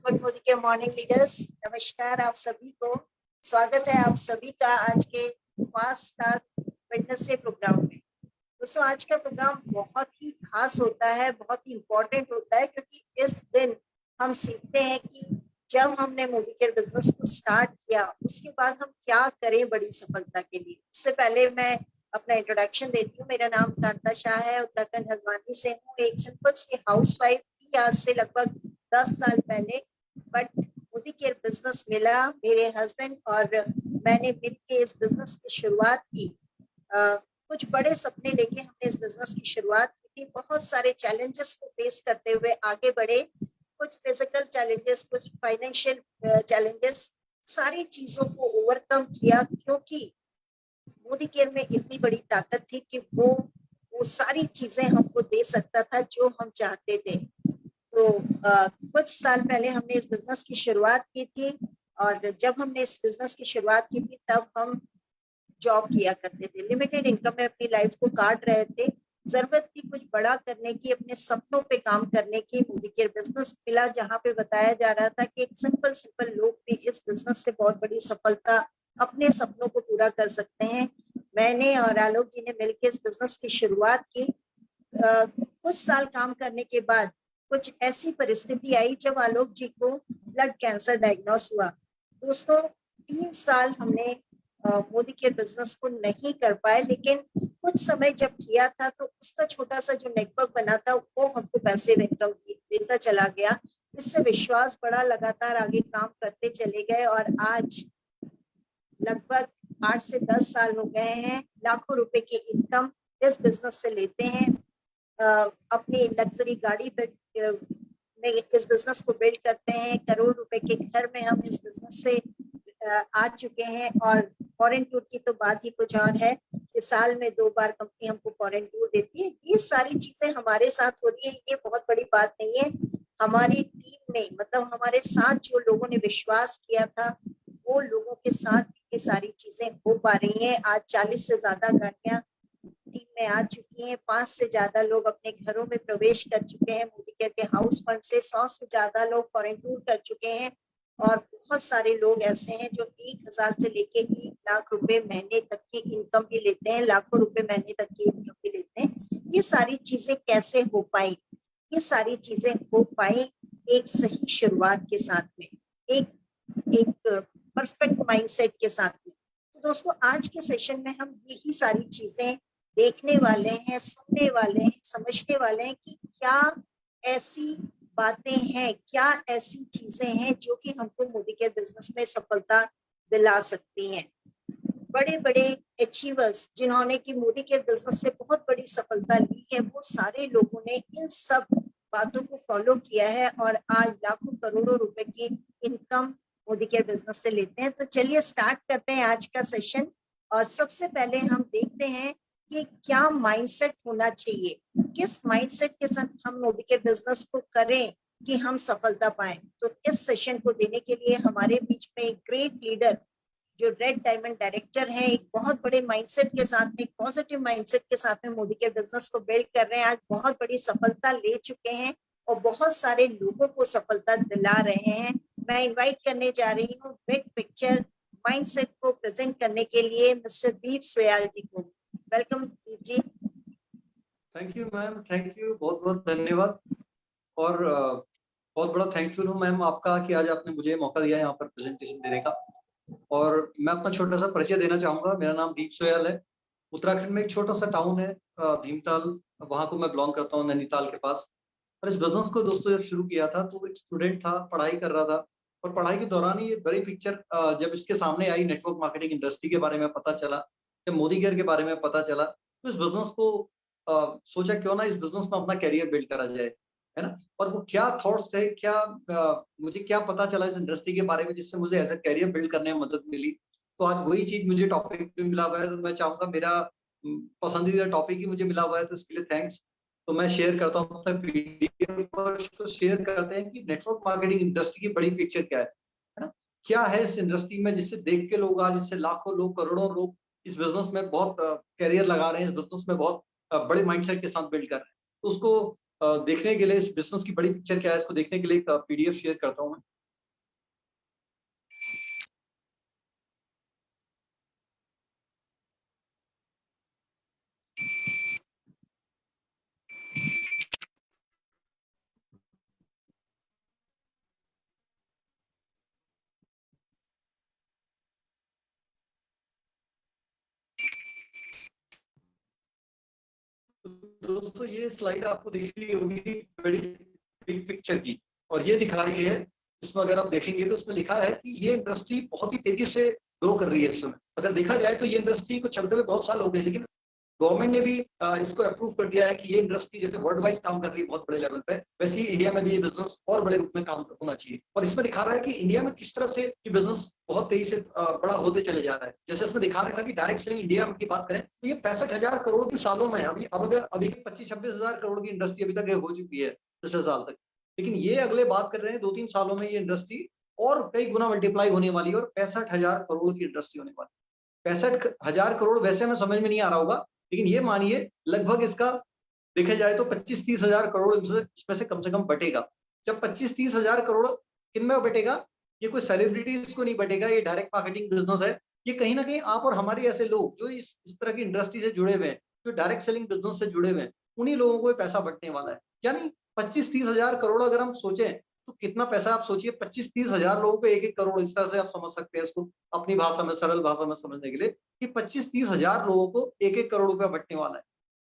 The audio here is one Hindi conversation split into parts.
गुड मोदी के मॉर्निंग लीडर्स, नमस्कार आप सभी को। स्वागत है आप सभी का आज के फास्ट स्टार्ट वेडनेसडे प्रोग्राम में। दोस्तों, आज का प्रोग्राम बहुत ही खास होता है, बहुत ही इम्पोर्टेंट होता है, क्योंकि इस दिन हम सीखते हैं कि जब हमने मोदी केयर बिजनेस को स्टार्ट किया उसके बाद हम क्या करें बड़ी सफलता के लिए। इससे पहले मैं अपना इंट्रोडक्शन देती हूँ। मेरा नाम कांता शाह है, उत्तराखंड हल्द्वानी से हूँ। एक सिंपल सी हाउस वाइफ थी आज से लगभग 10 साल पहले, बट मोदी केयर बिजनेस मिला। मेरे हस्बैंड और मैंने मिलकर इस बिजनेस की शुरुआत की। कुछ बड़े सपने लेके हमने इस बिजनेस की शुरुआत की थी। बहुत सारे चैलेंजेस को फेस करते हुए आगे बढ़े, कुछ फिजिकल चैलेंजेस, कुछ फाइनेंशियल चैलेंजेस, सारी चीजों को ओवरकम किया, क्योंकि मोदी केयर में इतनी बड़ी ताकत थी कि वो सारी चीजें हमको दे सकता था जो हम चाहते थे। तो कुछ साल पहले हमने इस बिजनेस की शुरुआत की थी, और जब हमने इस बिजनेस की शुरुआत की थी तब हम जॉब किया करते थे, लिमिटेड इनकम में अपनी लाइफ को काट रहे थे। जरूरत थी कुछ बड़ा करने की, अपने सपनों पे काम करने की। मोदी केयर बिजनेस मिला जहाँ पे बताया जा रहा था कि एक सिंपल लोग भी इस बिजनेस से बहुत बड़ी सफलता, अपने सपनों को पूरा कर सकते हैं। मैंने और आलोक जी ने मिलकर इस बिजनेस की शुरुआत की। कुछ साल काम करने के बाद कुछ ऐसी परिस्थिति आई जब आलोक जी को ब्लड कैंसर डायग्नोस हुआ। दोस्तों, 3 साल हमने मोदी केयर बिजनेस को नहीं कर पाए, लेकिन कुछ समय जब किया था तो उसका छोटा सा जो नेटवर्क बना था वो हमको पैसे इनकम देता चला गया। इससे विश्वास बढ़ा, लगातार आगे काम करते चले गए, और आज लगभग 8 से 10 साल हो गए हैं। लाखों रुपए की इनकम इस बिजनेस से लेते हैं। अपनी लग्जरी गाड़ी पे में इस बिजनेस को बिल्ड करते हैं। करोड़ रुपए के घर में हम इस बिजनेस से आ चुके हैं। और फॉरेन टूर की तो बात ही कुछ और है कि साल में 2 बार कंपनी हमको फॉरेन टूर देती है। ये सारी चीजें हमारे साथ हो रही है, ये बहुत बड़ी बात नहीं है। हमारी टीम ने, मतलब हमारे साथ जो लोगों ने विश्वास किया था, वो लोगों के साथ ये सारी चीजें हो पा रही हैं। आज 40 से ज्यादा गाड़ियां टीम में आ चुकी हैं। 5 से ज्यादा लोग अपने घरों में प्रवेश कर चुके हैं मोदी केयर के हाउस फंड से। 100 से ज्यादा लोग फॉरेन टूर कर चुके हैं, और बहुत सारे लोग ऐसे हैं जो 1000 से लेके 1 लाख रुपए महीने तक की इनकम भी लेते हैं, लाखों रुपए महीने तक की इनकम भी लेते हैं। ये सारी चीजें कैसे हो पाई? ये सारी चीजें हो पाई एक सही शुरुआत के साथ में, एक एक परफेक्ट माइंडसेट के साथ में। तो दोस्तों, आज के सेशन में हम यही सारी चीजें देखने वाले हैं, सुनने वाले हैं, समझने वाले हैं कि क्या ऐसी बातें हैं, क्या ऐसी चीजें हैं जो कि हमको मोदी केयर बिजनेस में सफलता दिला सकती हैं। बड़े बड़े अचीवर्स जिन्होंने कि मोदी केयर बिजनेस से बहुत बड़ी सफलता ली है, वो सारे लोगों ने इन सब बातों को फॉलो किया है, और आज लाखों करोड़ों रुपए की इनकम मोदी केयर बिजनेस से लेते हैं। तो चलिए स्टार्ट करते हैं आज का सेशन। और सबसे पहले हम देखते हैं कि क्या माइंडसेट होना चाहिए, किस माइंडसेट के साथ हम मोदी केयर बिजनेस को करें कि हम सफलता पाएं। तो इस सेशन को देने के लिए हमारे बीच में एक ग्रेट लीडर जो रेड डायमंड डायरेक्टर है, एक बहुत बड़े माइंडसेट के साथ में, एक पॉजिटिव माइंडसेट के साथ में मोदी केयर बिजनेस को बिल्ड कर रहे हैं। आज बहुत बड़ी सफलता ले चुके हैं और बहुत सारे लोगों को सफलता दिला रहे हैं। मैं इनवाइट करने जा रही हूँ बिग पिक्चर माइंडसेट को प्रेजेंट करने के लिए मिस्टर दीप सोयाल जी को। Welcome Deep ji. Thank you ma'am, thank you, बहुत बहुत धन्यवाद। और बहुत बड़ा थैंकफुल हूँ मैम आपका कि आज आपने मुझे मौका दिया यहाँ पर प्रेजेंटेशन देने का। और मैं अपना छोटा सा परिचय देना चाहूँगा। मेरा नाम दीप सोयाल है। उत्तराखंड में एक छोटा सा टाउन है भीमताल, वहाँ को मैं बिलोंग करता हूँ, नैनीताल के पास। और इस बिजनेस को दोस्तों जब शुरू किया था तो एक स्टूडेंट था, पढ़ाई कर रहा था, और पढ़ाई के दौरान ही ये बड़ी पिक्चर जब इसके सामने आई, नेटवर्क मार्केटिंग इंडस्ट्री के बारे में पता चला, जब मोदी केयर के बारे में पता चला, तो इस बिजनेस को सोचा क्यों ना इस बिजनेस में अपना करियर बिल्ड करा जाए, है ना। और वो क्या थॉट्स थे, क्या मुझे क्या पता चला इस इंडस्ट्री के बारे में जिससे मुझे एज अ करियर बिल्ड करने में मदद मिली। तो आज वही चीज मुझे टॉपिक पे मिला हुआ है। तो मैं चाहूंगा, मेरा पसंदीदा टॉपिक ही मुझे मिला हुआ है, तो इसके लिए थैंक्स। तो मैं शेयर करता हूँ अपना पीडीएफ पर, तो शेयर करते हैं कि नेटवर्क मार्केटिंग इंडस्ट्री की बड़ी पिक्चर क्या है ना। क्या है इस इंडस्ट्री में जिससे देख के लोग आज, इससे लाखों लोग, करोड़ों लोग इस बिजनेस में बहुत करियर लगा रहे हैं, इस बिजनेस में बहुत बड़े माइंडसेट के साथ बिल्ड कर रहे हैं। तो उसको देखने के लिए, इस बिजनेस की बड़ी पिक्चर क्या है, इसको देखने के लिए एक पीडीएफ शेयर करता हूँ मैं। दोस्तों ये स्लाइड आपको दिख रही होगी बड़ी बिग पिक्चर की, और ये दिखा रही है, इसमें अगर आप देखेंगे तो उसमें लिखा है कि ये इंडस्ट्री बहुत ही तेजी से ग्रो कर रही है इस समय। अगर देखा जाए तो ये इंडस्ट्री को चलते हुए बहुत साल हो गए, लेकिन गवर्नमेंट ने भी इसको अप्रूव कर दिया है कि ये इंडस्ट्री जैसे वर्ल्ड वाइड काम कर रही है बहुत बड़े लेवल पे, वैसे ही इंडिया में भी ये बिजनेस और बड़े रूप में काम होना चाहिए। और इसमें दिखा रहा है कि इंडिया में किस तरह से ये बिजनेस बहुत तेजी से बड़ा होते चले जा रहा है। जैसे इसमें दिखा रखा कि डायरेक्ट सेलिंग इंडिया की बात करें तो ये 65,000 करोड़ की सालों में, अभी 25-26 हजार करोड़ की इंडस्ट्री अभी तक ये हो चुकी है पिछले साल तक। लेकिन ये अगले बात कर रहे हैं 2-3 सालों में ये इंडस्ट्री और कई गुना मल्टीप्लाई होने वाली है और 65,000 करोड़ की इंडस्ट्री होने वाली है। 65,000 करोड़ वैसे हमें समझ में नहीं आ रहा होगा, लेकिन ये मानिए लगभग इसका देखा जाए तो 25-30 हजार करोड़ इसमें से कम बटेगा। जब 25-30 हजार करोड़ किन में बटेगा, ये कोई सेलिब्रिटीज को नहीं बटेगा, ये डायरेक्ट मार्केटिंग बिजनेस है। ये कहीं ना कहीं आप और हमारे ऐसे लोग जो इस तरह की इंडस्ट्री से जुड़े हुए हैं, जो डायरेक्ट सेलिंग बिजनेस से जुड़े हुए हैं, उन्हीं लोगों को ये पैसा बटने वाला है। यानी 25-30 हजार करोड़ अगर हम सोचें तो कितना पैसा, आप सोचिए 25-30 हजार लोगों को 1-1 करोड़, इस तरह से आप समझ सकते हैं इसको अपनी भाषा में, सरल भाषा में समझने के लिए, कि 25-30 हजार लोगों को 1-1 करोड़ रुपया बटने वाला है।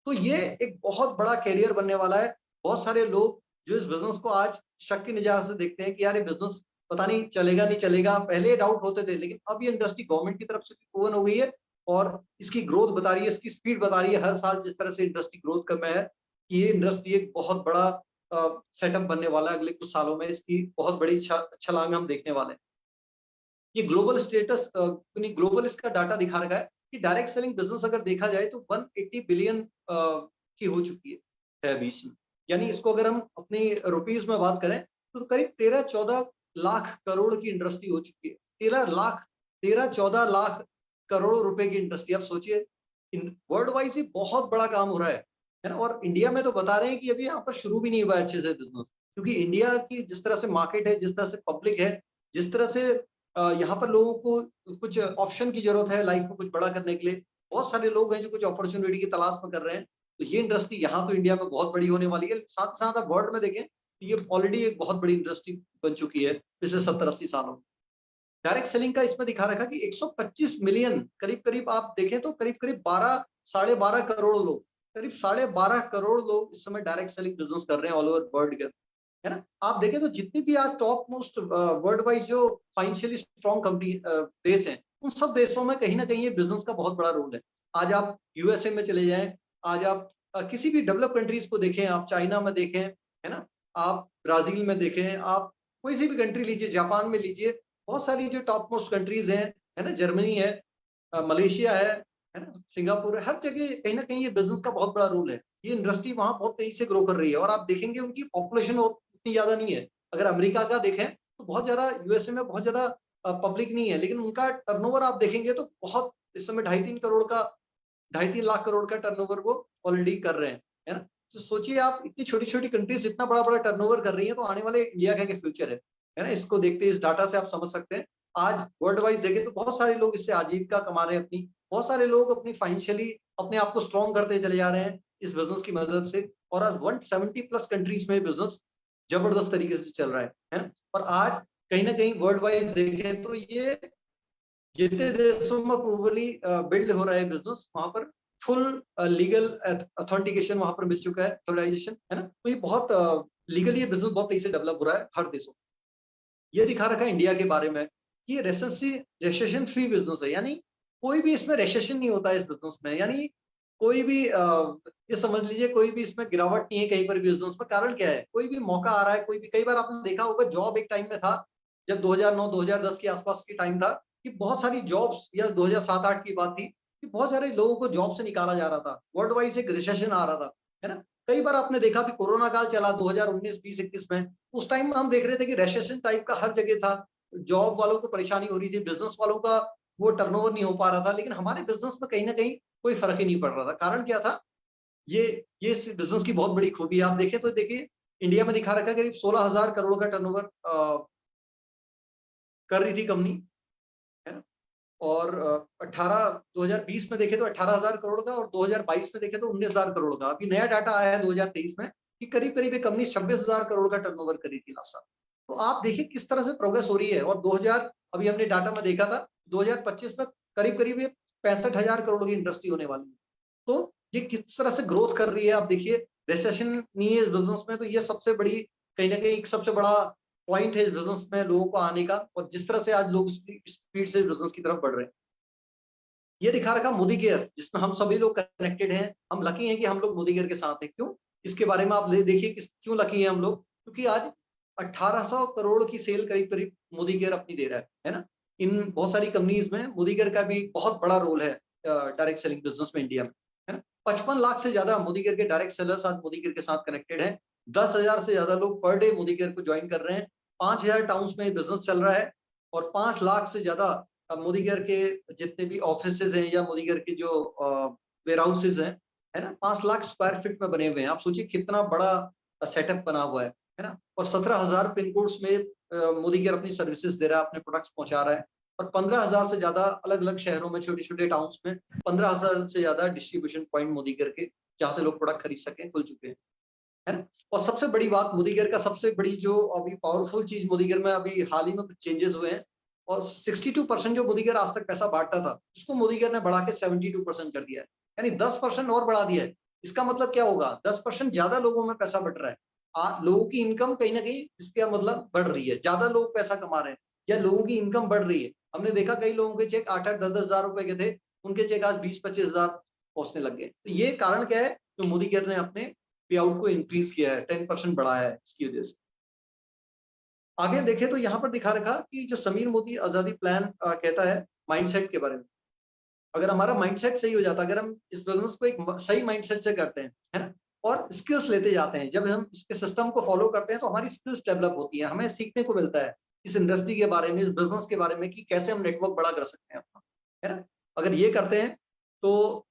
तो ये एक बहुत बड़ा कैरियर बनने वाला है। बहुत सारे लोग जो इस बिजनेस को आज शक की निगाह से देखते हैं कि यार ये बिजनेस पता नहीं चलेगा नहीं चलेगा, पहले डाउट होते थे, लेकिन अब ये इंडस्ट्री गवर्नमेंट की तरफ से भी प्रूवन हो गई है और इसकी ग्रोथ बता रही है, इसकी स्पीड बता रही है हर साल जिस तरह से इंडस्ट्री ग्रोथ कर में है, कि ये इंडस्ट्री एक बहुत बड़ा सेटअप बनने वाला है। अगले कुछ सालों में इसकी बहुत बड़ी छलांग हम देखने वाले हैं। ये ग्लोबल स्टेटस, ग्लोबल इसका डाटा दिखा रखा है कि डायरेक्ट सेलिंग बिजनेस अगर देखा जाए तो 180 बिलियन की हो चुकी है बीच में। यानी इसको अगर हम अपनी रुपीज में बात करें तो करीब 13-14 लाख करोड़ की इंडस्ट्री हो चुकी है। 13-14 लाख करोड़ रुपए की इंडस्ट्री, आप सोचिए वर्ल्ड वाइज ही बहुत बड़ा काम हो रहा है ना। और इंडिया में तो बता रहे हैं कि अभी यहाँ पर शुरू भी नहीं हुआ है अच्छे से बिजनेस, क्योंकि इंडिया की जिस तरह से मार्केट है, जिस तरह से पब्लिक है, जिस तरह से यहाँ पर लोगों को कुछ ऑप्शन की जरूरत है लाइफ को कुछ बड़ा करने के लिए, बहुत सारे लोग हैं जो कुछ अपॉर्चुनिटी की तलाश में कर रहे हैं। तो ये इंडस्ट्री यहाँ तो इंडिया में बहुत बड़ी होने वाली है, साथ ही साथ आप वर्ल्ड में देखें तो ये ऑलरेडी एक बहुत बड़ी इंडस्ट्री बन चुकी है पिछले 70-80 सालों में। डायरेक्ट सेलिंग का इसमें दिखा रखा कि 125 मिलियन, करीब करीब आप देखें तो करीब करीब 12-12.5 करोड़ लोग, करीब 12.5 करोड़ लोग इस समय डायरेक्ट सेलिंग बिजनेस कर रहे हैं ऑल ओवर वर्ल्ड के, है ना। आप देखें तो जितनी भी आज टॉप मोस्ट वर्ल्ड वाइज जो फाइनेंशियली स्ट्रॉन्ग कंपनी देश हैं, उन सब देशों में कहीं ना कहीं ये बिजनेस का बहुत बड़ा रोल है। आज आप यूएसए में चले जाएं, आज आप किसी भी डेवलप कंट्रीज को देखें, आप चाइना में देखें, है ना, आप ब्राजील में देखें, आप कोई सी भी कंट्री लीजिए, जापान में लीजिए, बहुत सारी जो टॉप मोस्ट कंट्रीज हैं, है ना, जर्मनी है, मलेशिया है ना, सिंगापुर है, हर जगह कहीं ना कहीं ये बिजनेस का बहुत बड़ा रोल है। ये इंडस्ट्री वहां बहुत तेजी से ग्रो कर रही है और आप देखेंगे उनकी पॉपुलेशन इतनी ज्यादा नहीं है। अगर अमेरिका का देखें तो बहुत ज्यादा, यूएसए में बहुत ज्यादा पब्लिक नहीं है, लेकिन उनका टर्नओवर आप देखेंगे तो बहुत, इस समय 2.5-3 लाख करोड़ का टर्नओवर वो ऑलरेडी कर रहे हैं, है ना। तो सोचिए आप, इतनी छोटी छोटी कंट्रीज इतना बड़ा बड़ा टर्नओवर कर रही है, तो आने वाले इंडिया का क्या फ्यूचर है ना। इसको देखते इस डाटा से आप समझ सकते हैं। आज वर्ल्ड वाइज देखें तो बहुत सारे लोग इससे आजीविका कमा रहे हैं अपनी, बहुत सारे लोग अपनी फाइनेंशियली अपने आप को स्ट्रॉन्ग करते चले जा रहे हैं इस बिजनेस की मदद से। और आज 170 प्लस कंट्रीज में बिजनेस जबरदस्त तरीके से चल रहा है ना। और आज कहीं ना कहीं वर्ल्ड वाइज देखें तो ये जितने देशों में प्रूवली बिल्ड हो रहा है बिजनेस, वहां पर फुल लीगल अथेंटिकेशन वहां पर मिल चुका है, ऑथराइजेशन, है ना। तो ये बहुत लीगली ये बिजनेस बहुत तेजी से डेवलप हो रहा है हर देशों। ये दिखा रखा है इंडिया के बारे में कि ये रेसेशन फ्री बिजनेस है, यानी कोई भी इसमें रेसेशन नहीं होता है इस बिजनेस में। यानी कोई भी ये समझ लीजिए कोई भी इसमें गिरावट नहीं है कहीं पर भी बिजनेस में। कारण क्या है, कोई भी मौका आ रहा है, कोई भी, कई बार आपने देखा होगा जॉब एक टाइम में था, जब 2009-2010 के आसपास की टाइम था, कि बहुत सारी जॉब्स, या 2007-8 की बात थी, कि बहुत सारे लोगों को जॉब से निकाला जा रहा था, वर्ल्ड वाइज एक रिसेशन आ रहा था, है ना। कई बार आपने देखा भी कोरोना काल चला 2019, 20, 21 में, उस टाइम में हम देख रहे थे कि रेसेशन टाइप का हर जगह था, जॉब वालों को परेशानी हो रही थी, बिजनेस वालों का वो टर्नओवर नहीं हो पा रहा था, लेकिन हमारे बिजनेस में कहीं ना कहीं कोई फर्क ही नहीं पड़ रहा था। कारण क्या था, ये ये इस बिजनेस की बहुत बड़ी खूबी है। आप देखें तो देखिए इंडिया में दिखा रखा है करीब 16,000 करोड़ का टर्नओवर कर रही थी कंपनी, है ना। और 2020 में देखे तो 18,000 करोड़ का, और 2022 में देखे तो 19,000 करोड़ का। अभी नया डाटा आया है 2023 में कि करीब करीब एक कंपनी 26,000 करोड़ का टर्नओवर करी थी लास्ट साल। तो आप देखिए किस तरह से प्रोग्रेस हो रही है। और 2000, अभी हमने डाटा में देखा था 2025 में करीब करीब 65,000 करोड़ की इंडस्ट्री होने वाली है। तो ये किस तरह से ग्रोथ कर रही है। आप देखिए रिसेशन नहीं है इस बिजनेस में, तो ये सबसे बड़ी कहीं ना कहीं एक सबसे बड़ा पॉइंट है इस बिजनेस में लोगों को आने का, और जिस तरह से आज लोग स्पीड से बिजनेस की तरफ बढ़ रहे हैं। ये दिखा रखा मोदी केयर, जिसमें हम सभी लोग कनेक्टेड हैं। हम लकी हैं कि हम लोग मोदी केयर के साथ हैं। क्यों? इसके बारे में आप देखिए कि क्यों लकी हैं हम लोग, क्योंकि आज 1800 करोड़ की सेल करीब करीब मोदी केयर अपनी दे रहा है ना। इन बहुत सारी कंपनीज में मोदी केयर का भी बहुत बड़ा रोल है डायरेक्ट सेलिंग बिजनेस में इंडिया में, है ना। 55 लाख से ज्यादा मोदी केयर के डायरेक्ट सेलर्स आज मोदी केयर के साथ कनेक्टेड है। 10,000 से ज्यादा लोग पर डे मोदी केयर को ज्वाइन कर रहे हैं। 5,000 टाउन्स में बिजनेस चल रहा है, और 5 लाख से ज्यादा मोदी केयर के जितने भी ऑफिस हैं या मोदी केयर के जो वेयर हाउसेज हैं, है ना, 5 लाख स्क्वायर फीट में बने हुए हैं। आप सोचिए कितना बड़ा सेटअप बना हुआ है ना। और 17,000 पिन कोड्स में मोदी केयर अपनी सर्विसेज दे रहा है, अपने प्रोडक्ट्स पहुंचा रहा है। और 15,000 से ज्यादा अलग अलग शहरों में, छोटे छोटे टाउन्स में 15,000 से ज्यादा डिस्ट्रीब्यूशन पॉइंट मोदी केयर के, जहां से लोग प्रोडक्ट खरीद सकें, खुल चुके हैं, है ना। और सबसे बड़ी बात मोदी केयर का, सबसे बड़ी जो अभी पावरफुल चीज मोदी केयर में अभी हाल ही में कुछ चेंजेस हुए हैं, और 62% जो मोदी केयर आज तक पैसा बांटता था, उसको मोदी केयर ने बढ़ा के 72% कर दिया है, यानी 10% और बढ़ा दिया है। इसका मतलब क्या होगा? 10% ज्यादा लोगों में पैसा बढ़ रहा है। लोगों की इनकम कहीं ना कहीं इसका मतलब बढ़ रही है, ज्यादा लोग पैसा कमा रहे हैं, या लोगों की इनकम बढ़ रही है। हमने देखा कई लोगों के चेक 8-8, 10-10 हजार रुपए के थे, उनके चेक आज 20-25 हजार पहुंचने लग गए। तो ये कारण क्या है? जो मोदी केयर ने अपने पे आउट को इंक्रीज किया है, 10% बढ़ाया है, इसकी वजह से। आगे देखें तो यहाँ पर दिखा रखा कि जो समीर मोदी आजादी प्लान कहता है माइंडसेट के बारे में। अगर हमारा माइंडसेट सही हो जाता, अगर हम इस बिजनेस को एक सही माइंडसेट से करते हैं, है ना, और स्किल्स लेते जाते हैं, जब हम इसके सिस्टम को फॉलो करते हैं तो हमारी स्किल्स डेवलप होती है, हमें सीखने को मिलता है इस इंडस्ट्री के बारे में, इस बिजनेस के बारे में, कि कैसे हम नेटवर्क बड़ा कर सकते हैं अपना, है ना। अगर ये करते हैं तो,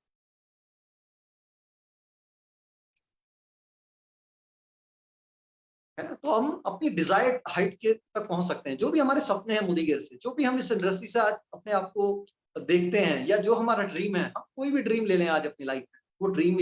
है ना, तो हम अपनी डिजायर्ड हाइट के तक पहुंच सकते हैं। जो भी हमारे सपने हैं मोदी केयर से, जो भी हम इस इंडस्ट्री से आज अपने आप को देखते हैं, या जो हमारा ड्रीम है, हम कोई भी ड्रीम ले लें आज अपनी लाइफ में, वो ड्रीम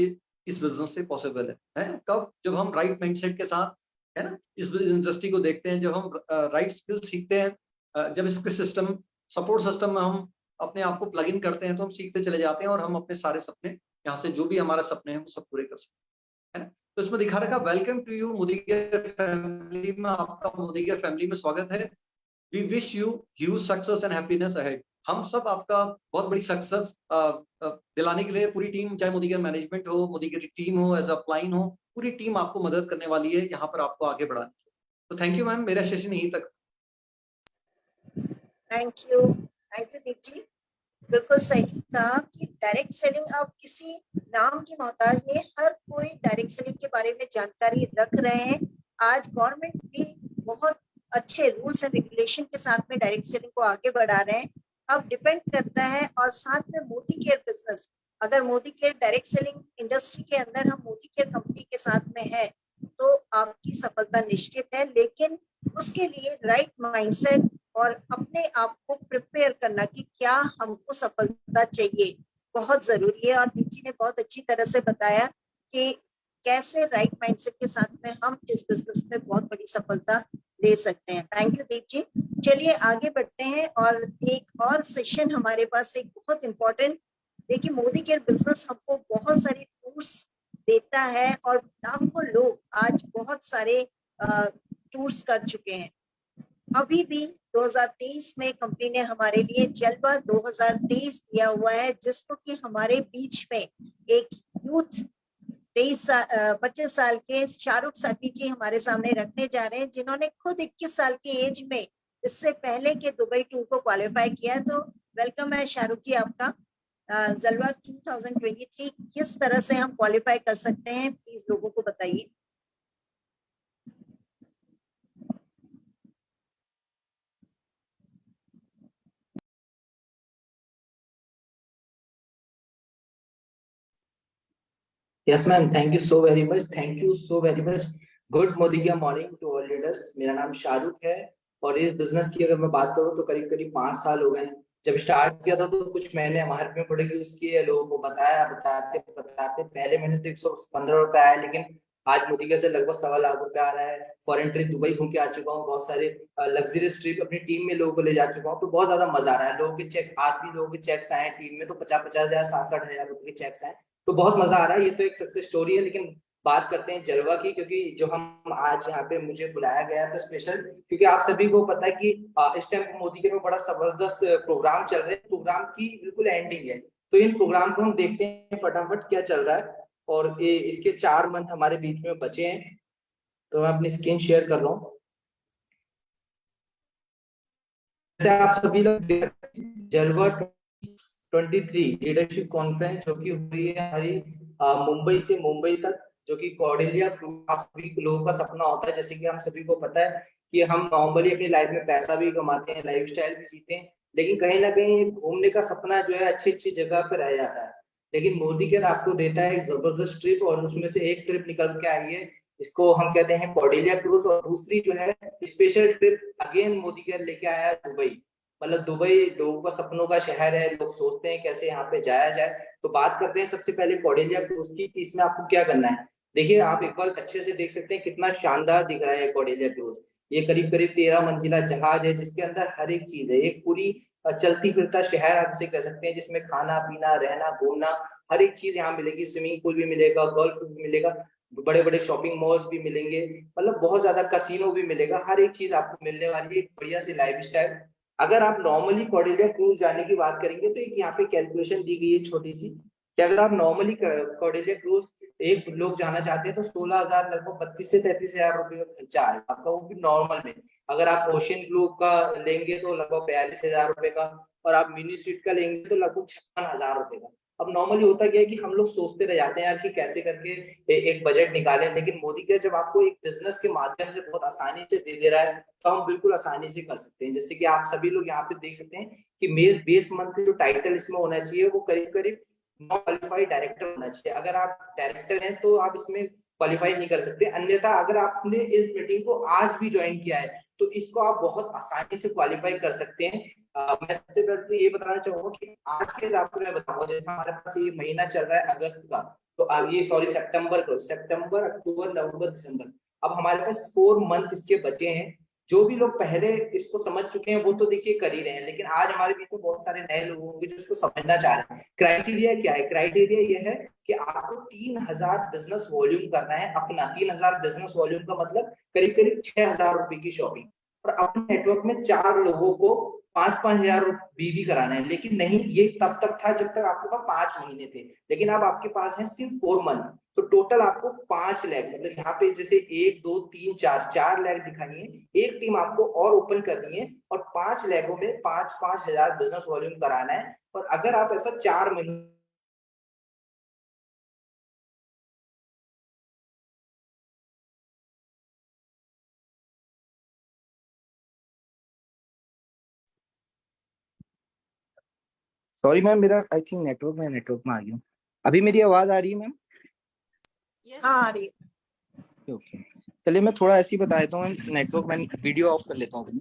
इस बिजनेस से पॉसिबल है। कब? जब हम राइट माइंडसेट के साथ, है ना, इस इंडस्ट्री को देखते हैं, जब हम राइट स्किल सीखते हैं, जब इसके सिस्टम, सपोर्ट सिस्टम में हम अपने आप को प्लग इन करते हैं, तो हम सीखते चले जाते हैं, और हम अपने सारे सपने, यहाँ से जो भी हमारा सपने हैं, वो सब पूरे कर सकते हैं, है ना। तो इसमें दिखा रखा welcome to you Modi care family में, आपका मोदी केयर फैमिली में स्वागत है। We wish you huge success and happiness ahead. हम सब आपका बहुत बड़ी सक्सेस दिलाने के लिए, पूरी टीम, चाहे मोदी केयर मैनेजमेंट हो, मोदी केयर की टीम हो, एज अपलाइन हो, पूरी टीम आपको मदद करने वाली है यहाँ पर आपको आगे बढ़ाने की। तो थैंक यू मैम, मेरा सेशन यहीं तक। थैंक यू दीप जी। बिल्कुल सही कहा कि डायरेक्ट सेलिंग अब किसी नाम की मोहताज नहीं है, हर कोई डायरेक्ट सेलिंग के बारे में जानकारी रख रहे हैं। आज गवर्नमेंट भी बहुत अच्छे रूल्स एंड रेगुलेशन के साथ में डायरेक्ट सेलिंग को आगे बढ़ा रहे हैं। अब डिपेंड करता है, और साथ में मोदी केयर बिजनेस, अगर Modi care direct selling industry के अंदर हम मोदी केयर कंपनी के साथ में है, तो आपकी सफलता निश्चित है। लेकिन उसके लिए राइट माइंडसेट और अपने आप को प्रिपेयर करना कि क्या हमको सफलता चाहिए, बहुत जरूरी है। और दीप जी ने बहुत अच्छी तरह से बताया कि कैसे राइट माइंडसेट के साथ में हम इस बिजनेस में बहुत बड़ी सफलता ले सकते हैं। थैंक यू दीप जी। चलिए आगे बढ़ते हैं, और एक और सेशन हमारे पास एक बहुत इंपॉर्टेंट। देखिए मोदी केयर बिजनेस हमको बहुत सारी टूर्स देता है, और लाखों लोग आज बहुत सारे टूर्स कर चुके हैं। अभी भी 2023 में कंपनी ने हमारे लिए जलवा 2023 दिया हुआ है, जिसको कि हमारे बीच में एक यूथ 25 साल के शाहरुख साफी जी हमारे सामने रखने जा रहे हैं, जिन्होंने खुद 21 साल की एज में इससे पहले के दुबई टूर को क्वालिफाई किया। तो वेलकम है शाहरुख जी आपका। जलवा 2023 किस तरह से हम क्वालिफाई कर सकते हैं, प्लीज लोगों को बताइए। Yes, ma'am. Thank you so very much. Thank you so very much. Good morning to all leaders. मेरा नाम शाहरुख है, और इस बिजनेस की अगर मैं बात करूँ तो करीब करीब 5 साल हो गए हैं। जब स्टार्ट किया था तो कुछ महीने हमारे में पड़े कि उसकी लोगों को बताते पहले महीने तो 115 रुपए आया, लेकिन आज मोदी के से लगभग 1.25 लाख रुपए आ रहा है। फॉरेन ट्रिप दुबई घूम के आ चुका हूँ, बहुत सारे लग्जरियस ट्रिप अपनी टीम में लोगों को ले जा चुका हूँ, तो बहुत ज्यादा मजा आ रहा है। लोगों के चेक, आज भी लोगों के चेक्स आए टीम में तो 50-50 हजार 60-60 हजार रुपए के चेक्स आए। तो बहुत मजा आ रहा है। ये तो एक सक्सेस स्टोरी है, लेकिन बात करते हैं जलवा की, क्योंकि जो हम आज यहाँ पे मुझे बुलाया गया था स्पेशल, क्योंकि आप सभी को पता है कि इस टाइम मोदी के में बड़ा जबरदस्त प्रोग्राम चल रहे हैं, प्रोग्राम की बिल्कुल एंडिंग है। तो इन प्रोग्राम को हम देखते हैं फटाफट क्या चल रहा है। और इसके 4 मंथ हमारे बीच में बचे हैं, तो मैं अपनी स्क्रीन शेयर कर रहा हूँ। जैसे आप सभी लोग जलवा 23 लीडरशिप कॉन्फ्रेंस जो कि हुई है हमारी मुंबई से मुंबई तक, जो कि कौटिल्य ग्रुप, आप सभी लोगों का सपना होता है, जैसे कि हम सभी को पता है कि हम नॉर्मली अपनी लाइफ में पैसा भी कमाते हैं, लाइफस्टाइल भी जीते हैं, लेकिन कहीं ना कहीं घूमने का सपना जो है अच्छी अच्छी जगह पे रह जाता है। लेकिन मोदी केयर आपको देता है एक जबरदस्त ट्रिप, और उसमें से एक ट्रिप निकल के आई है, इसको हम कहते हैं कौटिल्य क्रूज, और दूसरी जो है special trip again Modi care लेके आया है दुबई। मतलब दुबई लोगों का सपनों का शहर है, लोग सोचते हैं कैसे यहाँ पे जाया जाए। तो बात करते हैं सबसे पहले कौटिल्य क्रूज की, कि इसमें आपको क्या करना है। देखिए आप एक बार अच्छे से देख सकते हैं कितना शानदार दिख रहा है कौटिल्य क्रूज। ये करीब करीब 13 मंजिला जहाज है, जिसके अंदर हर एक चीज है, एक पूरी चलती फिरता शहर आप इसे कह सकते हैं, जिसमें खाना पीना रहना घूमना हर एक चीज यहाँ मिलेगी। स्विमिंग पूल भी मिलेगा, गोल्फ भी मिलेगा, बड़े बड़े शॉपिंग मॉल्स भी मिलेंगे, मतलब बहुत ज्यादा कसिनो भी मिलेगा, हर एक चीज आपको मिलने वाली है, एक बढ़िया सी लाइफ स्टाइल। अगर आप नॉर्मली कौटिल्य क्रूज जाने की बात करेंगे तो एक यहाँ पे कैलकुलेशन दी गई है छोटी सी, कि अगर आप नॉर्मली कौटिल्य क्रूज एक लोग जाना चाहते हैं तो 16,000 लगभग 32 से 33 हजार रुपए का खर्चा आएगा आपका, वो भी नॉर्मल में। अगर आप ओशियन ग्लोब का लेंगे तो लगभग 42,000 रुपए का, और आप मिनी स्वीट का लेंगे तो लगभग 56,000 रुपए का। अब नॉर्मली होता क्या है कि हम लोग सोचते रह जाते हैं यार कि कैसे करके एक बजट निकालें, लेकिन मोदी का जब आपको एक बिजनेस के माध्यम से बहुत आसानी से दे दे रहा है, तो हम बिल्कुल आसानी से कर सकते हैं। जैसे कि आप सभी लोग यहाँ पे देख सकते हैं कि मेल बेस मंथ जो टाइटल इसमें होना चाहिए वो करीब करीब नॉन क्वालिफाइड डायरेक्टर होना चाहिए। अगर आप डायरेक्टर हैं तो आप इसमें क्वालिफाई नहीं कर सकते, अन्यथा अगर आपने इस मीटिंग को आज भी ज्वाइन किया है तो इसको आप बहुत आसानी से क्वालिफाई कर सकते हैं। मैं सबसे पहले तो ये बताना चाहूंगा कि आज के हिसाब से मैं बताऊंगा, जैसे हमारे पास ये महीना चल रहा है अगस्त का, तो ये सॉरी सितंबर को, सितंबर अक्टूबर नवंबर दिसंबर, अब हमारे पास 4 मंथ इसके बचे हैं। जो भी लोग पहले इसको समझ चुके हैं वो तो देखिए कर ही रहे हैं, लेकिन आज हमारे बीच में बहुत सारे नए लोग होंगे जो इसको समझना चाह रहे हैं। क्राइटेरिया क्या है? क्राइटेरिया ये है कि आपको 3,000 बिजनेस वॉल्यूम करना है अपना। 3,000 बिजनेस वॉल्यूम का मतलब करीब करीब 6,000 रुपए की शॉपिंग, और अपने नेटवर्क में 4 लोगों को 5-5 हजार बीवी कराना है। लेकिन नहीं, ये तब तक था जब तक आपके पास 5 महीने थे, लेकिन अब आपके पास है सिर्फ 4 मंथ। तो टोटल आपको 5 लाख, मतलब यहाँ पे जैसे 1 2 3 4 4 लाख दिखानी है, एक टीम आपको और ओपन करनी है, और 5 लाखों में 5-5 हजार बिजनेस वॉल्यूम कराना है। और अगर आप ऐसा 4 महीने सॉरी मैम, मेरा आई थिंक नेटवर्क में आ गया हूँ। अभी मेरी आवाज आ रही है मैम? हाँ आ रही है। ओके, चलिए मैं थोड़ा ऐसे ही बता देता हूँ मैम, नेटवर्क मैं वीडियो ऑफ कर लेता हूँ।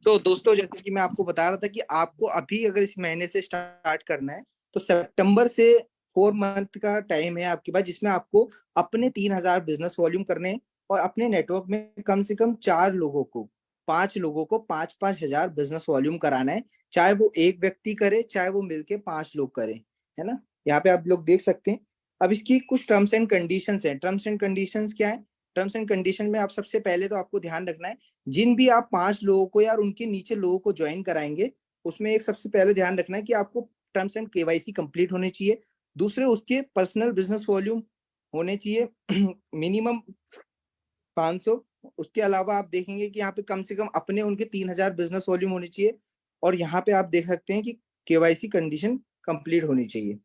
तो दोस्तों जैसे कि मैं आपको बता रहा था कि आपको अभी अगर इस महीने से स्टार्ट करना है तो सितंबर से 4 मंथ का टाइम है आपके पास, जिसमें आपको अपने 3,000 बिजनेस वॉल्यूम करने हैं, और अपने नेटवर्क में कम से कम 4 लोगों को, 5 लोगों को 5-5 हजार बिजनेस वॉल्यूम कराना है। चाहे वो एक व्यक्ति करे, चाहे वो मिलके 5 लोग करें, है ना। यहाँ पे आप लोग देख सकते हैं। अब इसकी कुछ टर्म्स एंड कंडीशंस हैं। टर्म्स एंड कंडीशंस क्या है? टर्म्स एंड कंडीशन में आप सबसे पहले तो आपको ध्यान रखना है, जिन भी आप 5 लोगों को या उनके नीचे लोगों को ज्वाइन कराएंगे, उसमें एक सबसे पहले ध्यान रखना है कि आपको टर्म्स एंड केवाईसी कंप्लीट होनी चाहिए। दूसरे, उसके पर्सनल बिजनेस वॉल्यूम होने चाहिए मिनिमम 500। उसके अलावा आप देखेंगे कि यहाँ पे कम से कम अपने उनके 3,000 बिजनेस वॉल्यूम होनी चाहिए, और यहाँ पे आप देख सकते हैं कि केवाईसी कंडीशन कंप्लीट होनी चाहिए।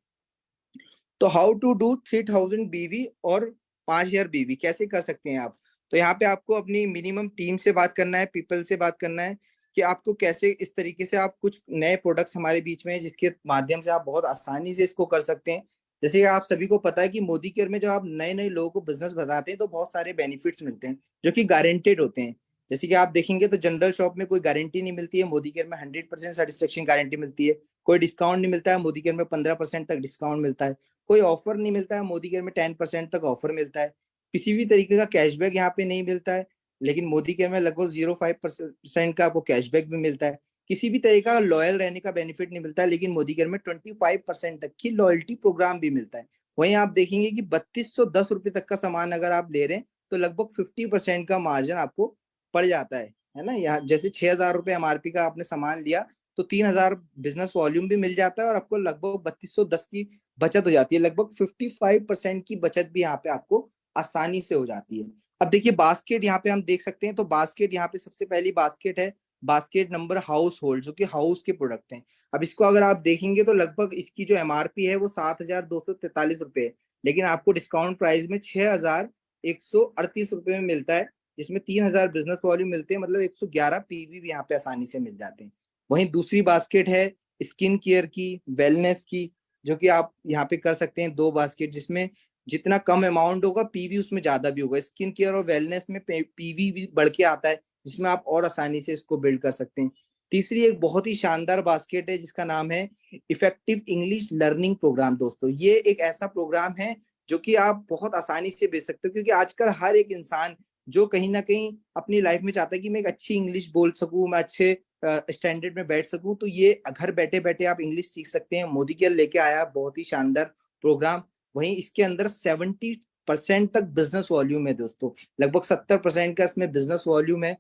तो हाउ टू डू 3,000 बीवी और 5,000 बीवी कैसे कर सकते हैं आप? तो यहाँ पे आपको अपनी मिनिमम टीम से बात करना है, पीपल से बात करना है, कि आपको कैसे इस तरीके से आप कुछ नए प्रोडक्ट्स हमारे बीच में है जिसके माध्यम से आप बहुत आसानी से इसको कर सकते हैं। जैसे कि आप सभी को पता है कि मोदी केयर में जब आप नए नए लोगों को बिजनेस बताते हैं तो बहुत सारे बेनिफिट्स मिलते हैं जो कि गारंटेड होते हैं। जैसे कि आप देखेंगे तो जनरल शॉप में कोई गारंटी नहीं मिलती है, मोदी केयर में 100% सेटिस्फेक्शन गारंटी मिलती है। कोई डिस्काउंट नहीं मिलता है, मोदी केयर में 15% तक डिस्काउंट मिलता है। कोई ऑफर नहीं मिलता है, मोदी केयर में 10% तक ऑफर मिलता है। किसी भी तरीके का कैशबैक यहाँ पे नहीं मिलता है, लेकिन मोदी केयर में लगभग 0.5% का आपको कैशबैक भी मिलता है। किसी भी तरह का लॉयल रहने का बेनिफिट नहीं मिलता है, लेकिन मोदी केयर में 25% तक की लॉयल्टी प्रोग्राम भी मिलता है। वहीं आप देखेंगे कि 3210 रुपए तक का सामान अगर आप ले रहे हैं तो लगभग 50% का मार्जिन आपको पड़ जाता है ना। यहाँ जैसे 6000 रुपए एमआरपी का आपने सामान लिया तो 3000 बिजनेस वॉल्यूम भी मिल जाता है और आपको लगभग 3210 की बचत हो जाती है। लगभग 55% की बचत भी यहाँ पे आपको आसानी से हो जाती है। अब देखिए बास्केट यहाँ पे हम देख सकते हैं, तो बास्केट यहाँ पे सबसे पहली बास्केट है बास्केट नंबर हाउस होल्ड, जो कि हाउस के प्रोडक्ट हैं। अब इसको अगर आप देखेंगे तो लगभग इसकी जो एमआरपी है वो 7243 रुपए है, लेकिन आपको डिस्काउंट प्राइस में 6138 रुपए में मिलता है, जिसमें 3000 बिजनेस वॉल्यूम मिलते हैं, मतलब 111 पीवी भी यहाँ पे आसानी से मिल जाते हैं। वहीं दूसरी बास्केट है स्किन केयर की, वेलनेस की, जो कि आप यहाँ पे कर सकते हैं 2 बास्केट, जिसमें जितना कम अमाउंट होगा पीवी उसमें ज्यादा भी होगा। स्किन केयर और वेलनेस में पीवी भी बढ़ के आता है, जिसमें आप और आसानी से इसको बिल्ड कर सकते हैं। तीसरी एक बहुत ही शानदार बास्केट है जिसका नाम है इफेक्टिव इंग्लिश लर्निंग प्रोग्राम। दोस्तों ये एक ऐसा प्रोग्राम है जो कि आप बहुत आसानी से बेच सकते हो, क्योंकि आजकल हर एक इंसान जो कहीं ना कहीं अपनी लाइफ में चाहता है कि मैं एक अच्छी इंग्लिश बोल सकूं, मैं अच्छे स्टैंडर्ड में बैठ सकूं, तो ये घर बैठे बैठे आप इंग्लिश सीख सकते हैं। मोदी केयर लेके आया बहुत ही शानदार प्रोग्राम। वहीं इसके अंदर 70% तक बिजनेस वॉल्यूम है दोस्तों, लगभग 70% का इसमें बिजनेस वॉल्यूम है।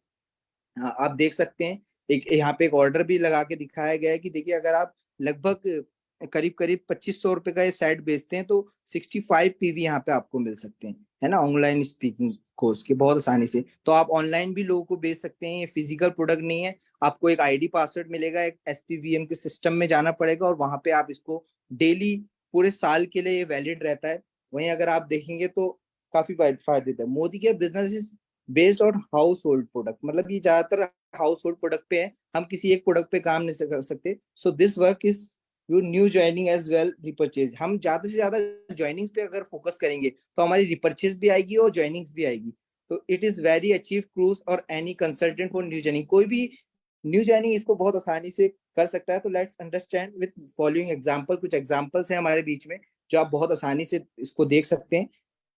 हाँ, आप देख सकते हैं एक यहाँ पे एक ऑर्डर भी लगा के दिखाया गया है कि देखिए अगर आप लगभग करीब करीब 2500 रुपए का ये सेट बेचते हैं तो 65 पीवी यहाँ पे आपको मिल सकते हैं, है ना, ऑनलाइन स्पीकिंग कोर्स के बहुत आसानी से। तो आप ऑनलाइन भी लोगों को बेच सकते हैं, ये फिजिकल प्रोडक्ट नहीं है। आपको एक आईडी पासवर्ड मिलेगा, एक एसपीवीएम के सिस्टम में जाना पड़ेगा और वहां पे आप इसको डेली पूरे साल के लिए वैलिड रहता है। वहीं अगर आप देखेंगे तो काफी फायदे देता है। मोदी के business based on house hold product, मतलब ये ज्यादातर हाउस होल्ड प्रोडक्ट पे है, हम किसी एक प्रोडक्ट पे काम नहीं कर सकते। So this work is you new joining as well repurchase. हम ज्यादा से ज्यादा ज्वाइनिंग्स पे अगर फोकस करेंगे तो हमारी रिपर्चेज भी आएगी और ज्वाइनिंग्स भी आएगी। तो it is very achieve cruise और any consultant for new joining, कोई भी न्यू ज्वाइनिंग इसको बहुत आसानी से कर सकता है। तो let's understand with following example. कुछ एग्जाम्पल्स हैं हमारे बीच में जो आप बहुत आसानी से इसको देख सकते हैं।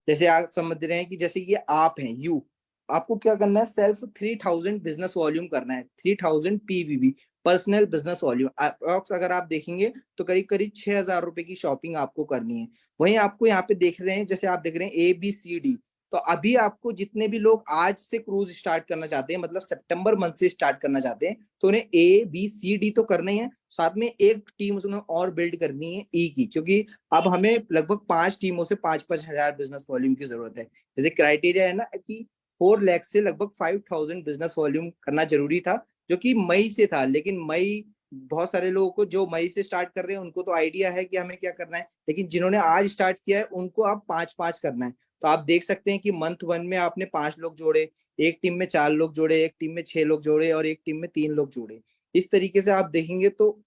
जैसे आप समझ रहे हैं कि जैसे ये आप हैं यू, आपको क्या करना है, सेल्फ 3000 बिजनेस वॉल्यूम करना है, 3000 पीवीबी पर्सनल बिजनेस वॉल्यूम। अगर आप देखेंगे तो करीब करीब 6000 रुपए की शॉपिंग आपको करनी है। वहीं आपको यहाँ पे देख रहे हैं, जैसे आप देख रहे हैं ABCD, तो अभी आपको जितने भी लोग आज से क्रूज स्टार्ट करना चाहते हैं, मतलब सितंबर मंथ से स्टार्ट करना चाहते हैं, तो उन्हें ABCD तो करना ही है, साथ में एक टीम उसमें और बिल्ड करनी है E की, क्योंकि अब हमें लगभग 5 टीमों से 5-5 हजार बिजनेस वॉल्यूम की जरूरत है। जैसे क्राइटेरिया है ना कि 4 लाख से लगभग 5000 बिजनेस वॉल्यूम करना जरूरी था, जो कि मई से था। लेकिन मई बहुत सारे लोगों को जो मई से स्टार्ट कर रहे हैं उनको तो आइडिया है कि हमें क्या करना है, लेकिन जिन्होंने आज स्टार्ट किया है उनको अब 5-5 करना है। तो आप देख सकते हैं कि मंथ 1 में आपने 5 लोग जोड़े, एक टीम में 4 लोग जोड़े, एक टीम में 6 लोग जोड़े और एक टीम में 3 लोग जोड़े। इस तरीके से आप देखेंगे तो